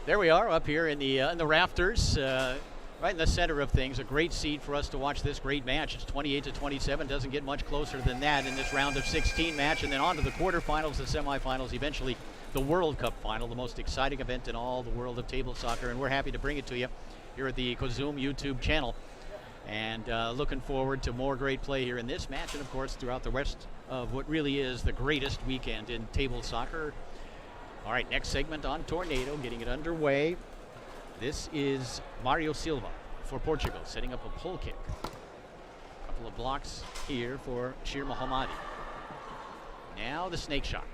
There we are up here in the rafters, right in the center of things. A great seat for us to watch this great match. It's 28-27. Doesn't get much closer than that in this round of 16 match. And then on to the quarterfinals, the semifinals, eventually the World Cup final, the most exciting event in all the world of table soccer. And we're happy to bring it to you here at the Kuzum YouTube channel. And looking forward to more great play here in this match and, of course, throughout the rest of what really is the greatest weekend in table soccer. All right, next segment on Tornado, getting it underway. This is Mario Silva for Portugal, setting up a pull kick. A couple of blocks here for Shir Mohammadi. Now the snake shot.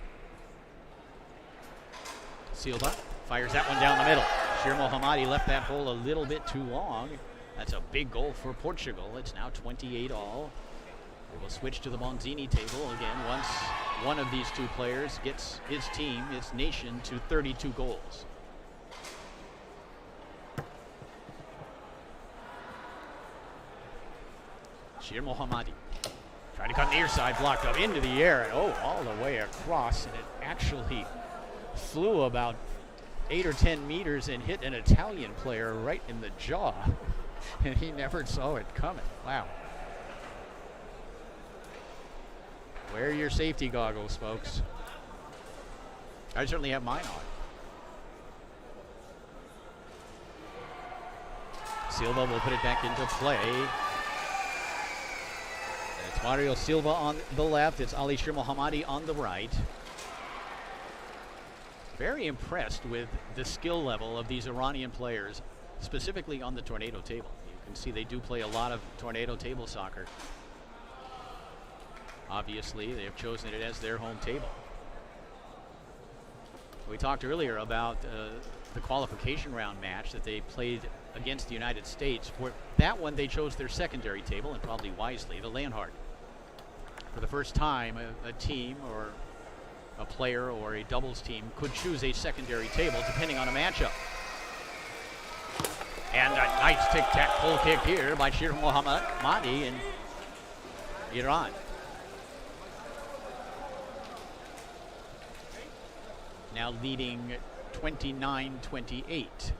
Silva fires that one down the middle. Shir Mohammadi left that hole a little bit too long. That's a big goal for Portugal. It's now 28 all. We will switch to the Bonzini table again once one of these two players gets his team, his nation, to 32 goals. Shir Mohammadi trying to cut near side, blocked up into the air, and all the way across, and it actually flew about 8 or 10 meters and hit an Italian player right in the jaw, and he never saw it coming. Wow. Wear your safety goggles, folks. I certainly have mine on. Silva will put it back into play. And it's Mario Silva on the left. It's Ali Shir Mohammadi on the right. Very impressed with the skill level of these Iranian players, specifically on the Tornado table. You can see they do play a lot of Tornado table soccer. Obviously, they have chosen it as their home table. We talked earlier about the qualification round match that they played against the United States. For that one, they chose their secondary table, and probably wisely, the Leonhardt. For the first time, a team or a player or a doubles team could choose a secondary table depending on a matchup. And a nice tic-tac pull kick here by Shir Mohammadi in Iran. Now leading 29-28.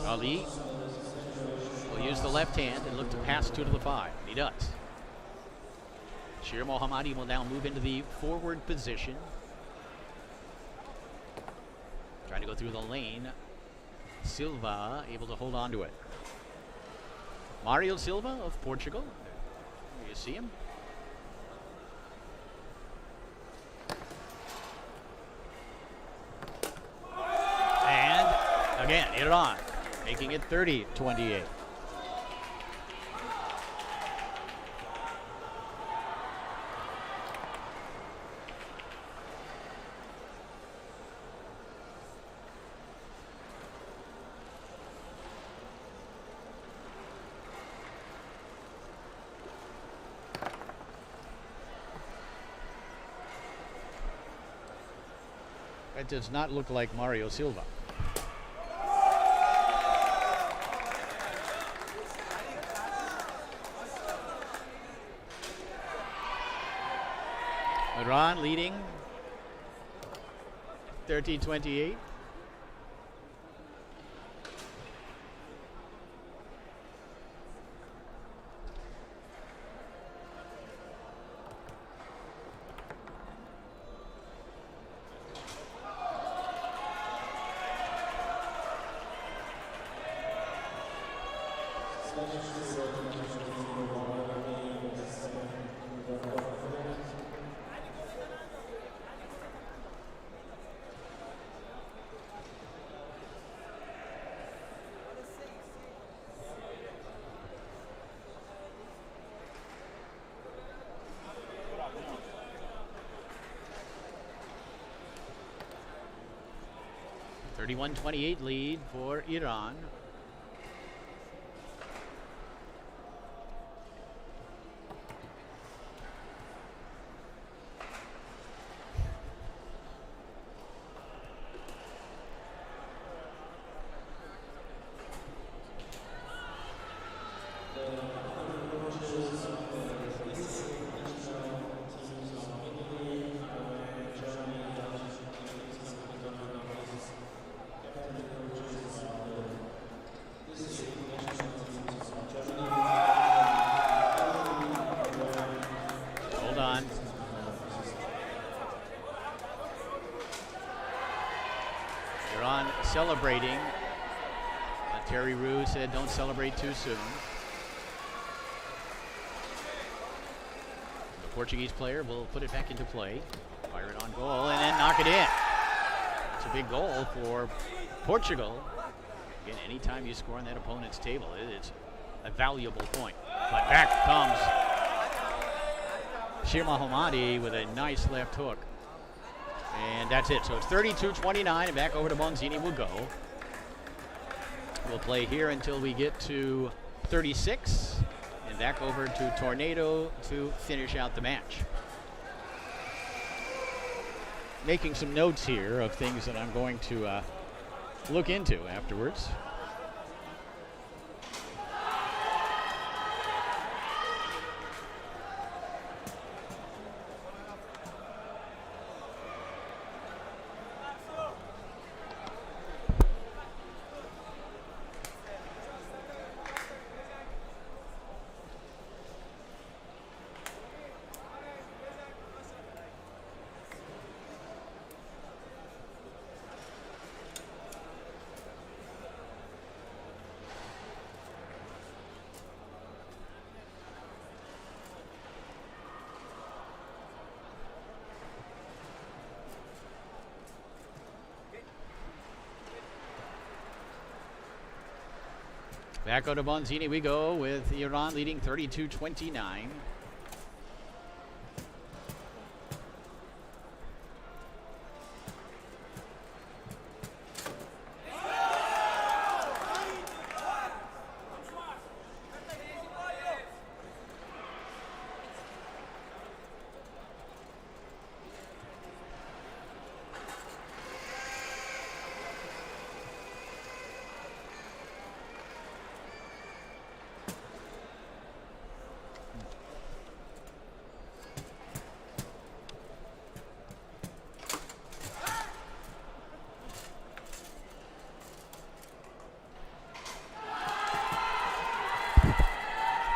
Ali will use the left hand and look to pass 2 to the 5. He does. Shir Mohammadi will now move into the forward position. Trying to go through the lane. Silva able to hold on to it. Mario Silva of Portugal. You see him. And again, Iran making it 30-28. That does not look like Mario Silva. Iran leading 30-28. (31-28) lead for Iran. Celebrating. Terry Roux said don't celebrate too soon. The Portuguese player will put it back into play. Fire it on goal and then knock it in. It's a big goal for Portugal. Again, anytime you score on that opponent's table, it's a valuable point. But back comes Shir Mohammadi with a nice left hook. And that's it. So it's 32-29, and back over to Bonzini will go. We'll play here until we get to 36, and back over to Tornado to finish out the match. making some notes here of things that I'm going to look into afterwards. Back out to Bonzini we go with Iran leading 32-29.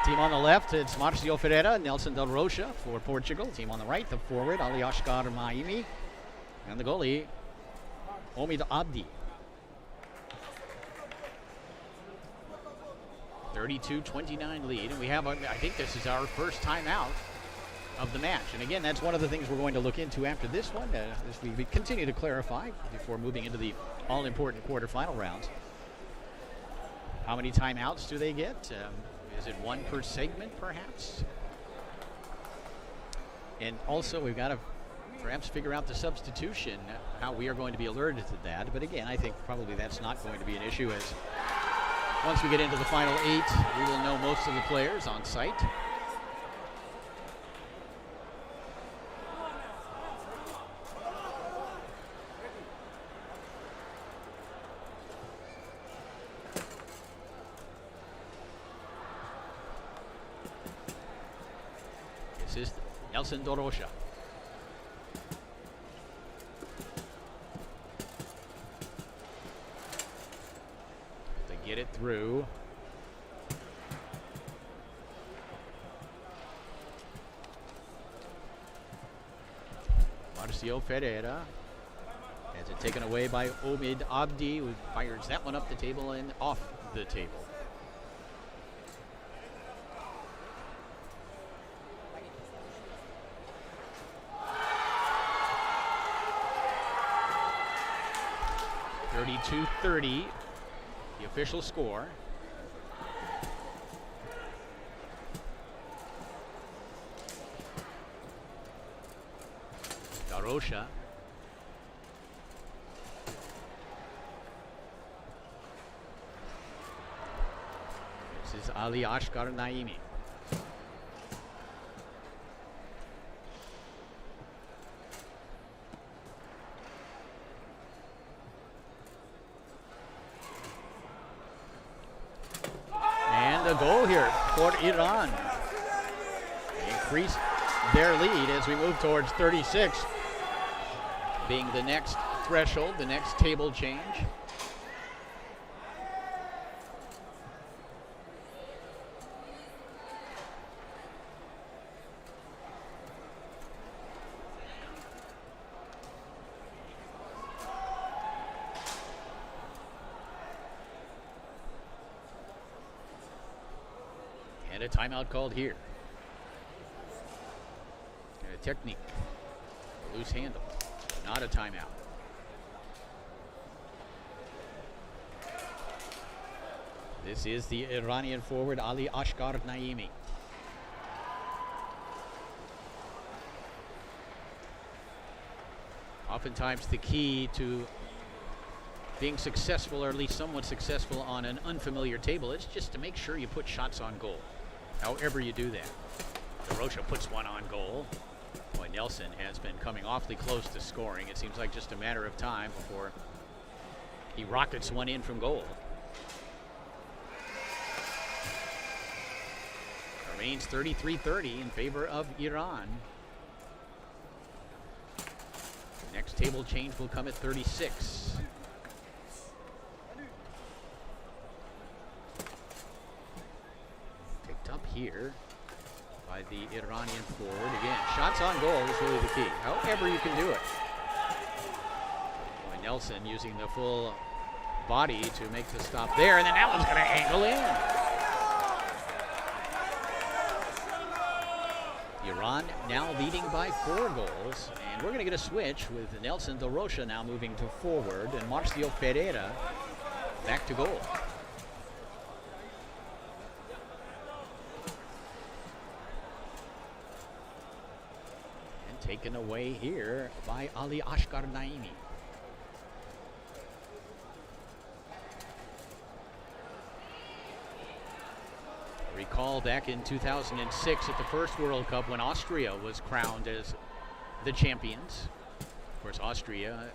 Team on the left, it's Marcio Ferreira, Nelson Del Rocha for Portugal. Team on the right, the forward, Ali Ashkar Maimi. And the goalie, Omid Abdi. 32-29 lead. And we have, I think this is our first time out of the match. And again, that's one of the things we're going to look into after this one, as we continue to clarify before moving into the all-important quarterfinal rounds. How many timeouts do they get? Is it one per segment, perhaps? And also, we've got to perhaps figure out the substitution, how we are going to be alerted to that. But again, I think probably that's not going to be an issue, as once we get into the final 8, we will know most of the players on site. This is Nelson Del Rocha. To get it through. Marcio Ferreira has it taken away by Omid Abdi, who fires that one up the table and off the table. .30, the official score. Del Rocha. This is Ali Ashkar Naimi. A goal here for Iran. They increase their lead as we move towards 36, being the next threshold, the next table change. And a timeout called here. And a technique. A loose handle. Not a timeout. This is the Iranian forward Ali Ashkar Naimi. Oftentimes the key to being successful, or at least somewhat successful, on an unfamiliar table is just to make sure you put shots on goal. However you do that. Del Rocha puts one on goal. Boy, Nelson Nelson has been coming awfully close to scoring. It seems like just a matter of time before he rockets one in from goal. Remains 33-30 in favor of Iran. Next table change will come at 36. Picked up here by the Iranian forward. Again, shots on goal is really the key. However you can do it. Boy, Nelson using the full body to make the stop there, and then that one's going to angle in. Iran now leading by 4 goals, and we're going to get a switch with Nelson Da Rocha now moving to forward and Marcio Ferreira back to goal. And taken away here by Ali Ashkar Naimi. Recall back in 2006 at the first World Cup when Austria was crowned as the champions. Of course, Austria,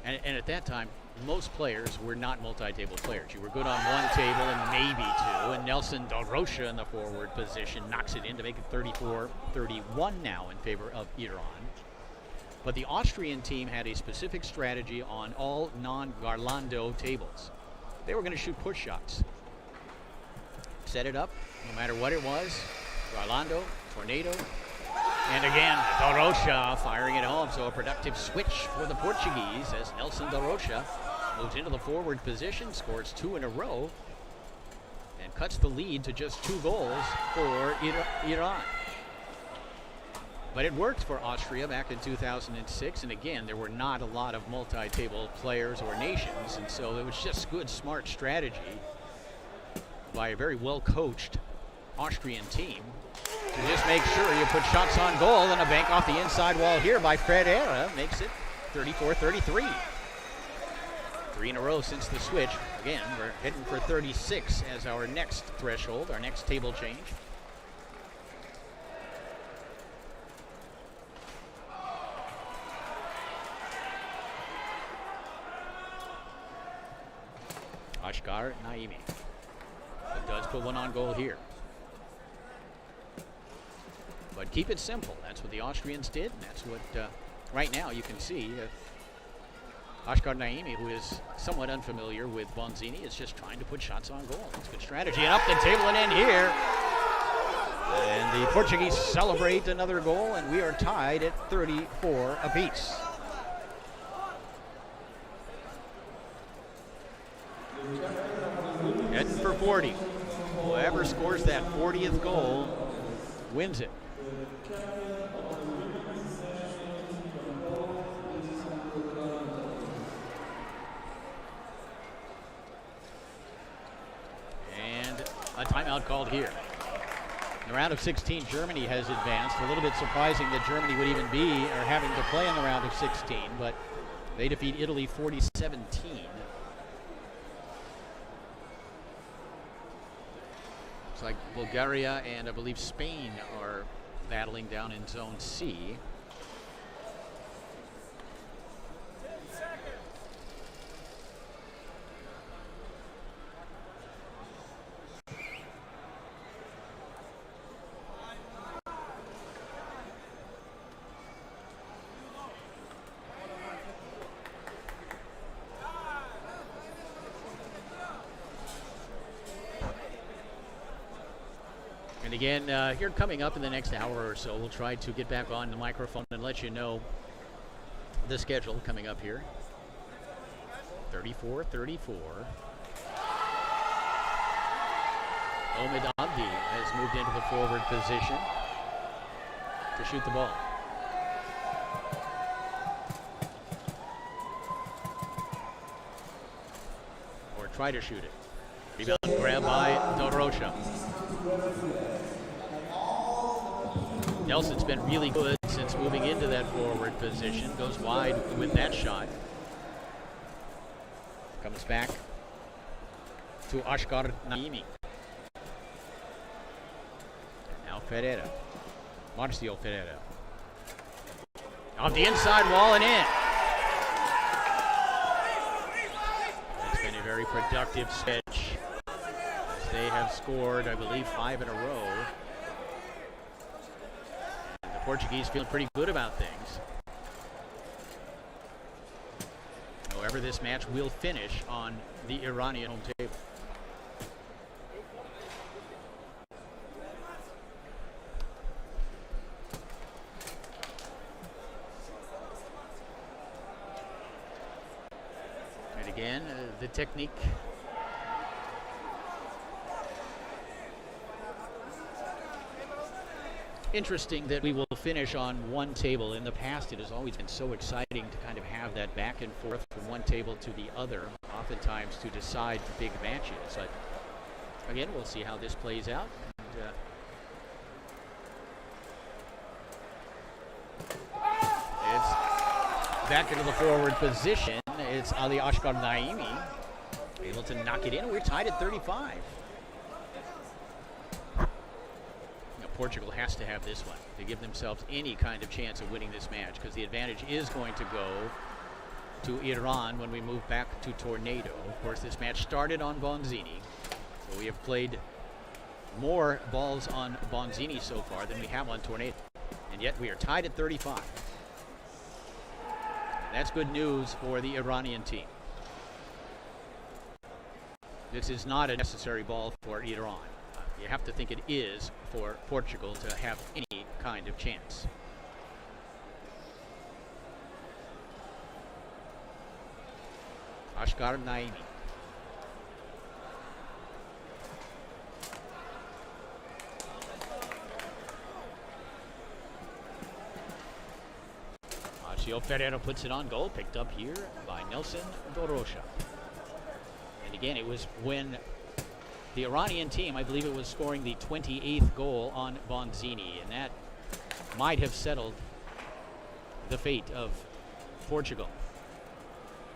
and at that time, most players were not multi-table players. You were good on one table and maybe 2, and Nelson Da Rocha in the forward position knocks it in to make it 34-31 now in favor of Iran. But the Austrian team had a specific strategy on all non-Garlando tables. They were going to shoot push shots. Set it up, no matter what it was. Garlando, Tornado, and again, Da Rocha firing it home. So a productive switch for the Portuguese as Nelson Da Rocha moves into the forward position, scores 2 in a row, and cuts the lead to just 2 goals for Iran. But it worked for Austria back in 2006, and again, there were not a lot of multi-table players or nations, and so it was just good, smart strategy by a very well-coached Austrian team to just make sure you put shots on goal, and a bank off the inside wall here by Ferreira makes it 34-33. 3 in a row since the switch. Again, we're heading for 36 as our next threshold, our next table change. Ashkar Naimi. But does put one on goal here. But keep it simple. That's what the Austrians did. And that's what, right now, you can see Ashkar Naimi, who is somewhat unfamiliar with Bonzini, is just trying to put shots on goal. It's good strategy. And up the table and in here. And the Portuguese celebrate another goal, and we are tied at 34 apiece. Heading for 40. Whoever scores that 40th goal wins it. And a timeout called here. In the round of 16, Germany has advanced. A little bit surprising that Germany would even be or having to play in the round of 16, but they defeat Italy 40-17. Looks like Bulgaria and I believe Spain are battling down in Zone C. And again, here coming up in the next hour or so, we'll try to get back on the microphone and let you know the schedule coming up here. 34-34. Omid Abdi has moved into the forward position to shoot the ball. Or try to shoot it. Rebound grab by Da Rocha. Nelson's been really good since moving into that forward position. Goes wide with that shot. Comes back to Ashkar Naimi. Now Ferreira. Marcio Ferreira. Off the inside wall and in. It's been a very productive stretch. They have scored, I believe, 5 in a row. And the Portuguese feeling pretty good about things. However, this match will finish on the Iranian home table. And again, the technique. Interesting that we will finish on one table. In the past, it has always been so exciting to kind of have that back and forth from one table to the other, oftentimes to decide big matches. But again, we'll see how this plays out. And, it's back into the forward position. It's Ali Ashkar Naimi able to knock it in. We're tied at 35. Portugal has to have this one to give themselves any kind of chance of winning this match, because the advantage is going to go to Iran when we move back to Tornado. Of course, this match started on Bonzini, so we have played more balls on Bonzini so far than we have on Tornado, and yet we are tied at 35. That's good news for the Iranian team. This is not a necessary ball for Iran. You have to think it is for Portugal to have any kind of chance. Ashkar Naimi. Marcio Ferreira puts it on goal, picked up here by Nelson Dorosha. And again, it was when the Iranian team, I believe it was scoring the 28th goal on Bonzini, and that might have settled the fate of Portugal,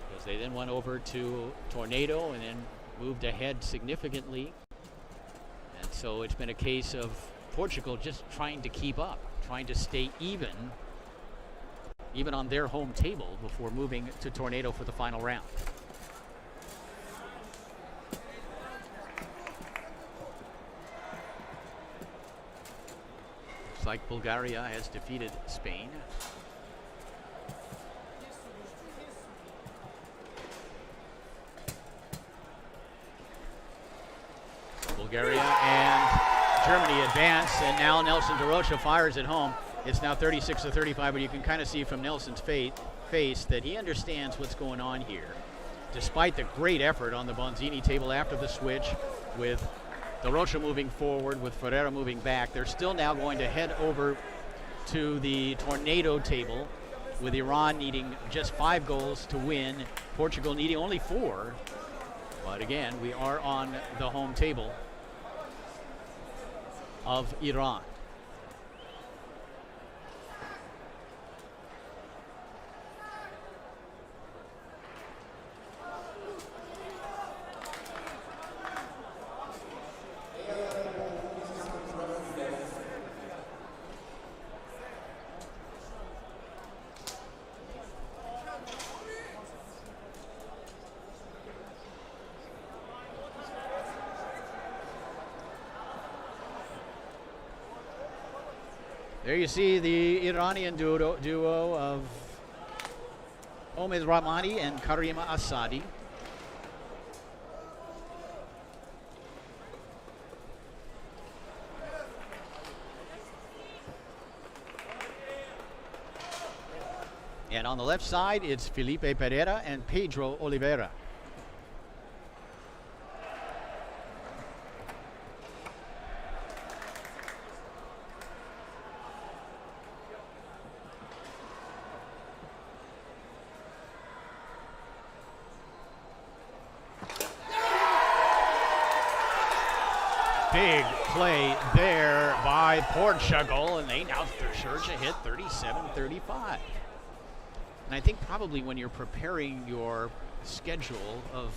because they then went over to Tornado and then moved ahead significantly. And so it's been a case of Portugal just trying to keep up, trying to stay even on their home table before moving to Tornado for the final round. Like Bulgaria has defeated Spain. Bulgaria and Germany advance, and now Nelson Dorosha fires at home. It's now 36-35, but you can kind of see from Nelson's face that he understands what's going on here. Despite the great effort on the Bonzini table after the switch, with Dorosha moving forward, with Ferreira moving back, they're still now going to head over to the Tornado table, with Iran needing just 5 goals to win, Portugal needing only 4. But again, we are on the home table of Iran. There you see the Iranian duo of Omid Rahmani and Karima Asadi. And on the left side, it's Felipe Pereira and Pedro Oliveira. Big play there by Portugal, and they now surge ahead 37-35. And I think probably when you're preparing your schedule of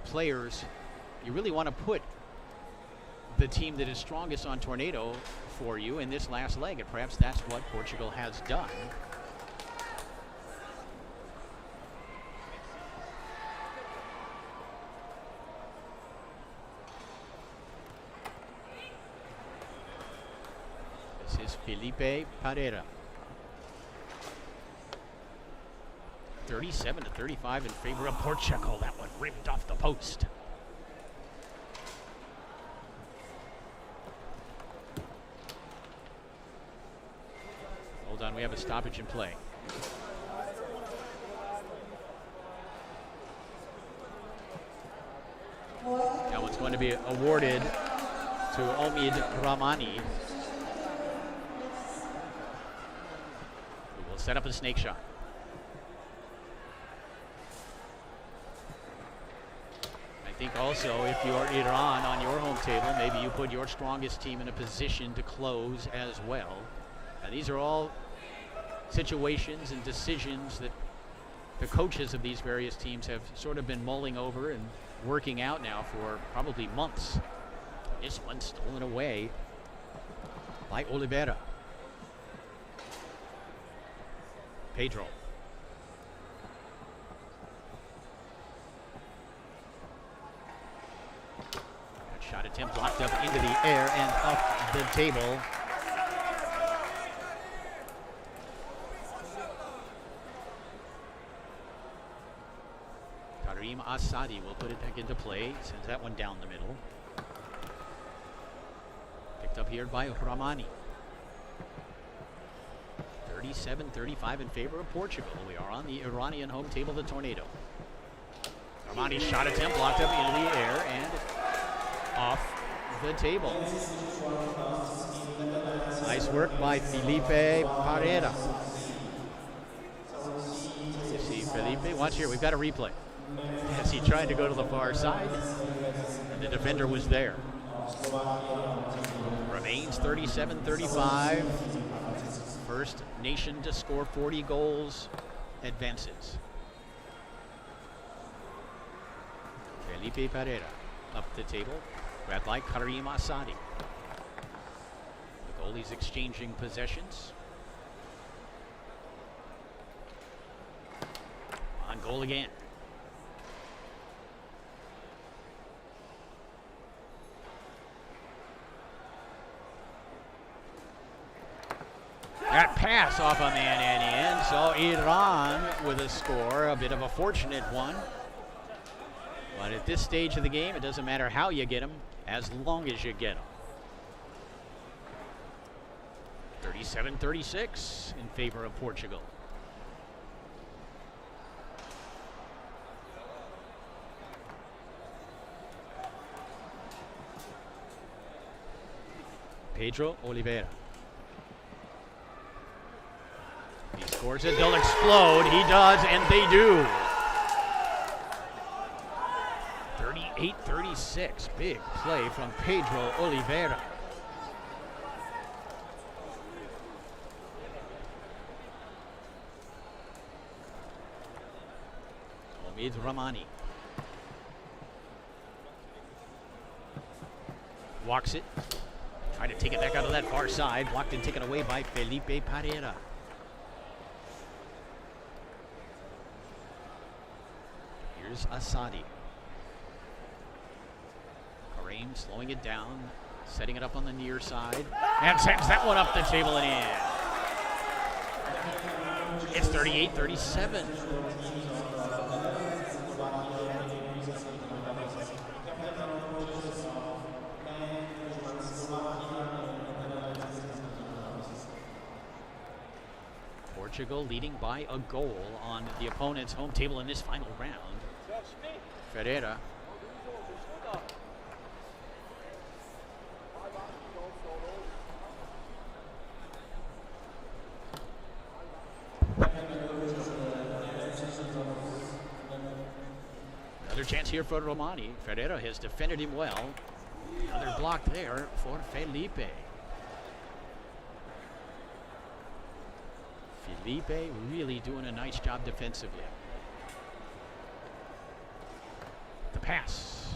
players, you really want to put the team that is strongest on Tornado for you in this last leg, and perhaps that's what Portugal has done. Felipe Pereira. 37-35 in favor of Portugal. That one ripped off the post. Hold on, we have a stoppage in play. That one's going to be awarded to Omid Ramani, who will set up a snake shot. I think also if you are Iran on your home table, maybe you put your strongest team in a position to close as well. Now, these are all situations and decisions that the coaches of these various teams have sort of been mulling over and working out now for probably months. This one stolen away by Oliveira. Pedro. That shot attempt blocked up into the air and up the table. Asadi will put it back into play, sends that one down the middle. Picked up here by Ramani. 37-35 in favor of Portugal. We are on the Iranian home table, the Tornado. Ramani's shot attempt blocked up into the air and off the table. Nice work by Felipe Pereira. You see Felipe, watch here, we've got a replay. As he tried to go to the far side, and the defender was there. Remains 37-35. First nation to score 40 goals advances. Felipe Pereira up the table, grabbed by Karim Asadi. The goalies exchanging possessions. On goal again. That pass off a man and in, so Iran with a score, a bit of a fortunate one. But at this stage of the game, it doesn't matter how you get them, as long as you get them. 37-36 in favor of Portugal. Pedro Oliveira. He scores it, they'll explode. He does, and they do. 38-36, big play from Pedro Oliveira. Omid Ramani. Walks it. Trying to take it back out of that far side. Blocked and taken away by Felipe Pereira. Here's Asadi. Karim slowing it down, setting it up on the near side, and sends that one up the table and in. It's 38-37. Portugal leading by a goal on the opponent's home table in this final round. Ferreira. Another chance here for Romani. Ferreira has defended him well. Another block there for Felipe. Felipe really doing a nice job defensively. The pass.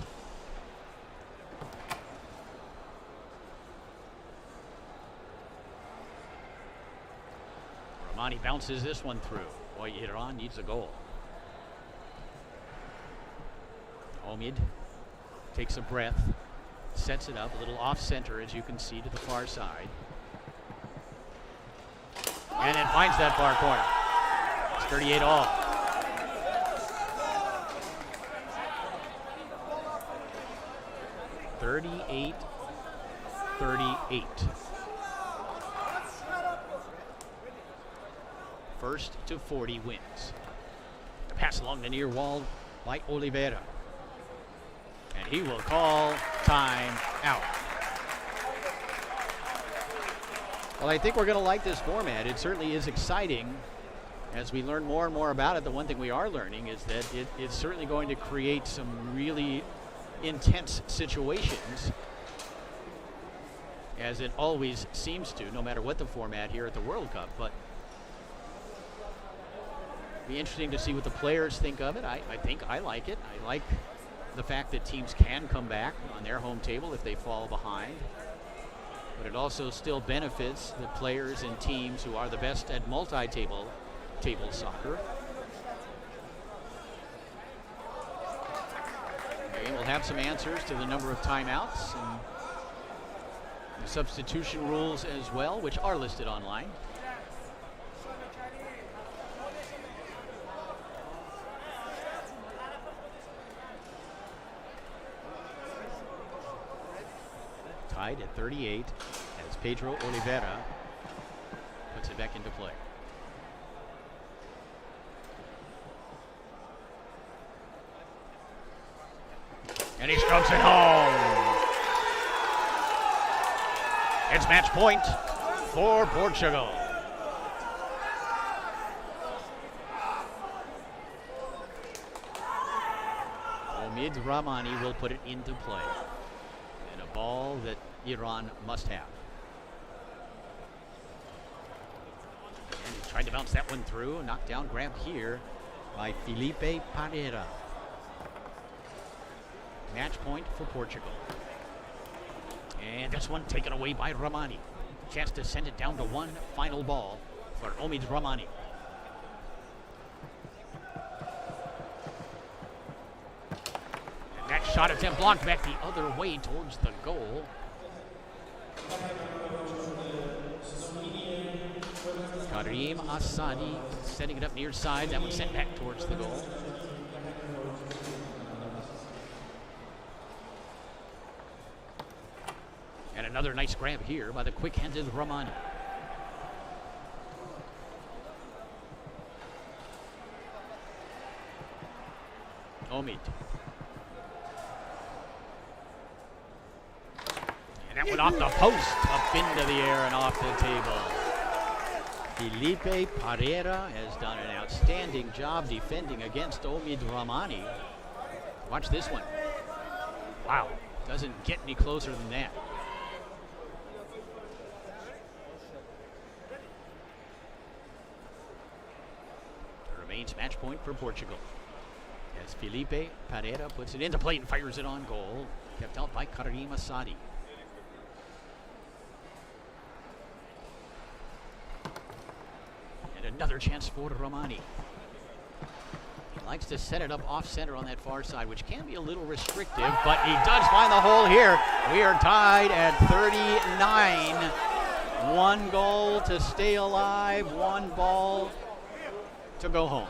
Romani bounces this one through. Boy, Iran needs a goal. Omid takes a breath, sets it up a little off center, as you can see, to the far side. And it finds that far corner. It's 38 all. (38-38). First to 40 wins. The pass along the near wall by Oliveira. And he will call time out. Well, I think we're going to like this format. It certainly is exciting. As we learn more and more about it, the one thing we are learning is that it's certainly going to create some really intense situations, as it always seems to, no matter what the format here at the World Cup. But it'll be interesting to see what the players think of it. I think I like it. I like the fact that teams can come back on their home table if they fall behind. But it also still benefits the players and teams who are the best at multi-table soccer. Okay, we'll have some answers to the number of timeouts and the substitution rules as well, which are listed online. Tied at 38 as Pedro Oliveira puts it back into play. And he strokes it home. It's match point for Portugal. Omid Rahmani will put it into play. And a ball that Iran must have. And he tried to bounce that one through. Knocked down, grab here by Felipe Pereira. Match point for Portugal. And this one taken away by Rahmani. Chance to send it down to one final ball for Omid Rahmani. And that shot attempt blocked back the other way towards the goal. Karim Asadi setting it up near side. That one sent back towards the goal. And another nice grab here by the quick-handed Rahmani. Omid. And that went off the post, up into the air and off the table. Felipe Pereira has done an outstanding job defending against Omid Rahmani. Watch this one. Wow, doesn't get any closer than that. Remains match point for Portugal. As Felipe Pereira puts it into play and fires it on goal. Kept out by Karim Asadi. And another chance for Rahmani. He likes to set it up off center on that far side, which can be a little restrictive, but he does find the hole here. We are tied at 39. One goal to stay alive, one ball to go home.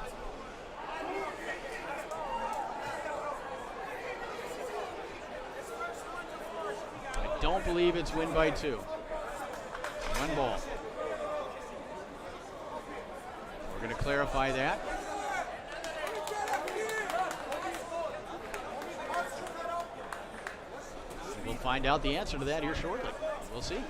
I don't believe it's win by 2. One ball. We're going to clarify that. We'll find out the answer to that here shortly. We'll see.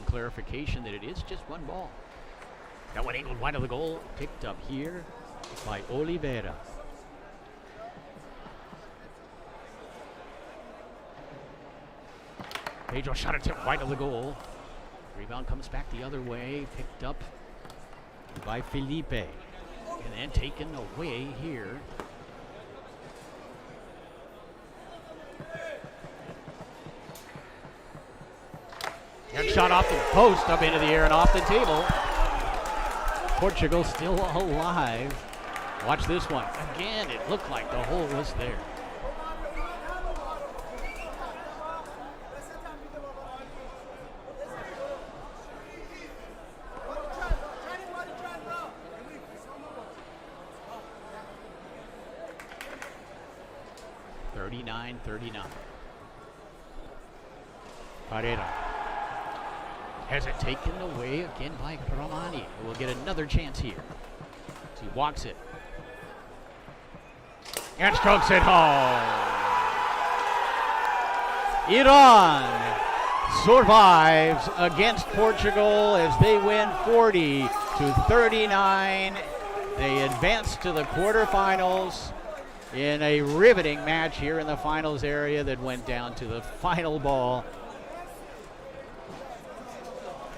Clarification that it is just one ball. That one angled wide of the goal, picked up here by Oliveira. Pedro shot attempt wide of the goal. Rebound comes back the other way, picked up by Felipe, and then taken away here. And shot off the post, up into the air and off the table. Portugal still alive. Watch this one. Again, it looked like the hole was there. $39-39. Pareda has it taken away again by Ramani, who will get another chance here. He walks it. And strokes it home. Iran survives against Portugal as they win 40-39. They advance to the quarterfinals in a riveting match here in the finals area that went down to the final ball.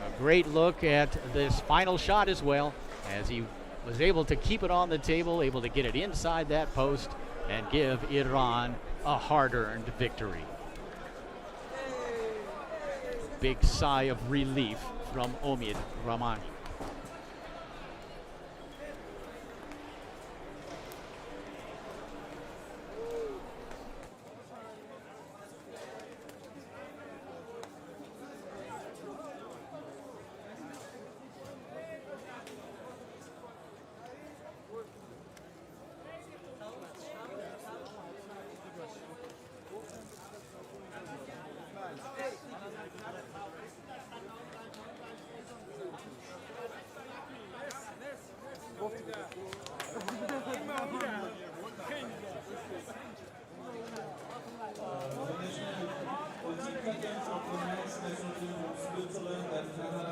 A great look at this final shot as well, as he was able to keep it on the table, able to get it inside that post and give Iran a hard-earned victory. Big sigh of relief from Omid Ramani. Switzerland and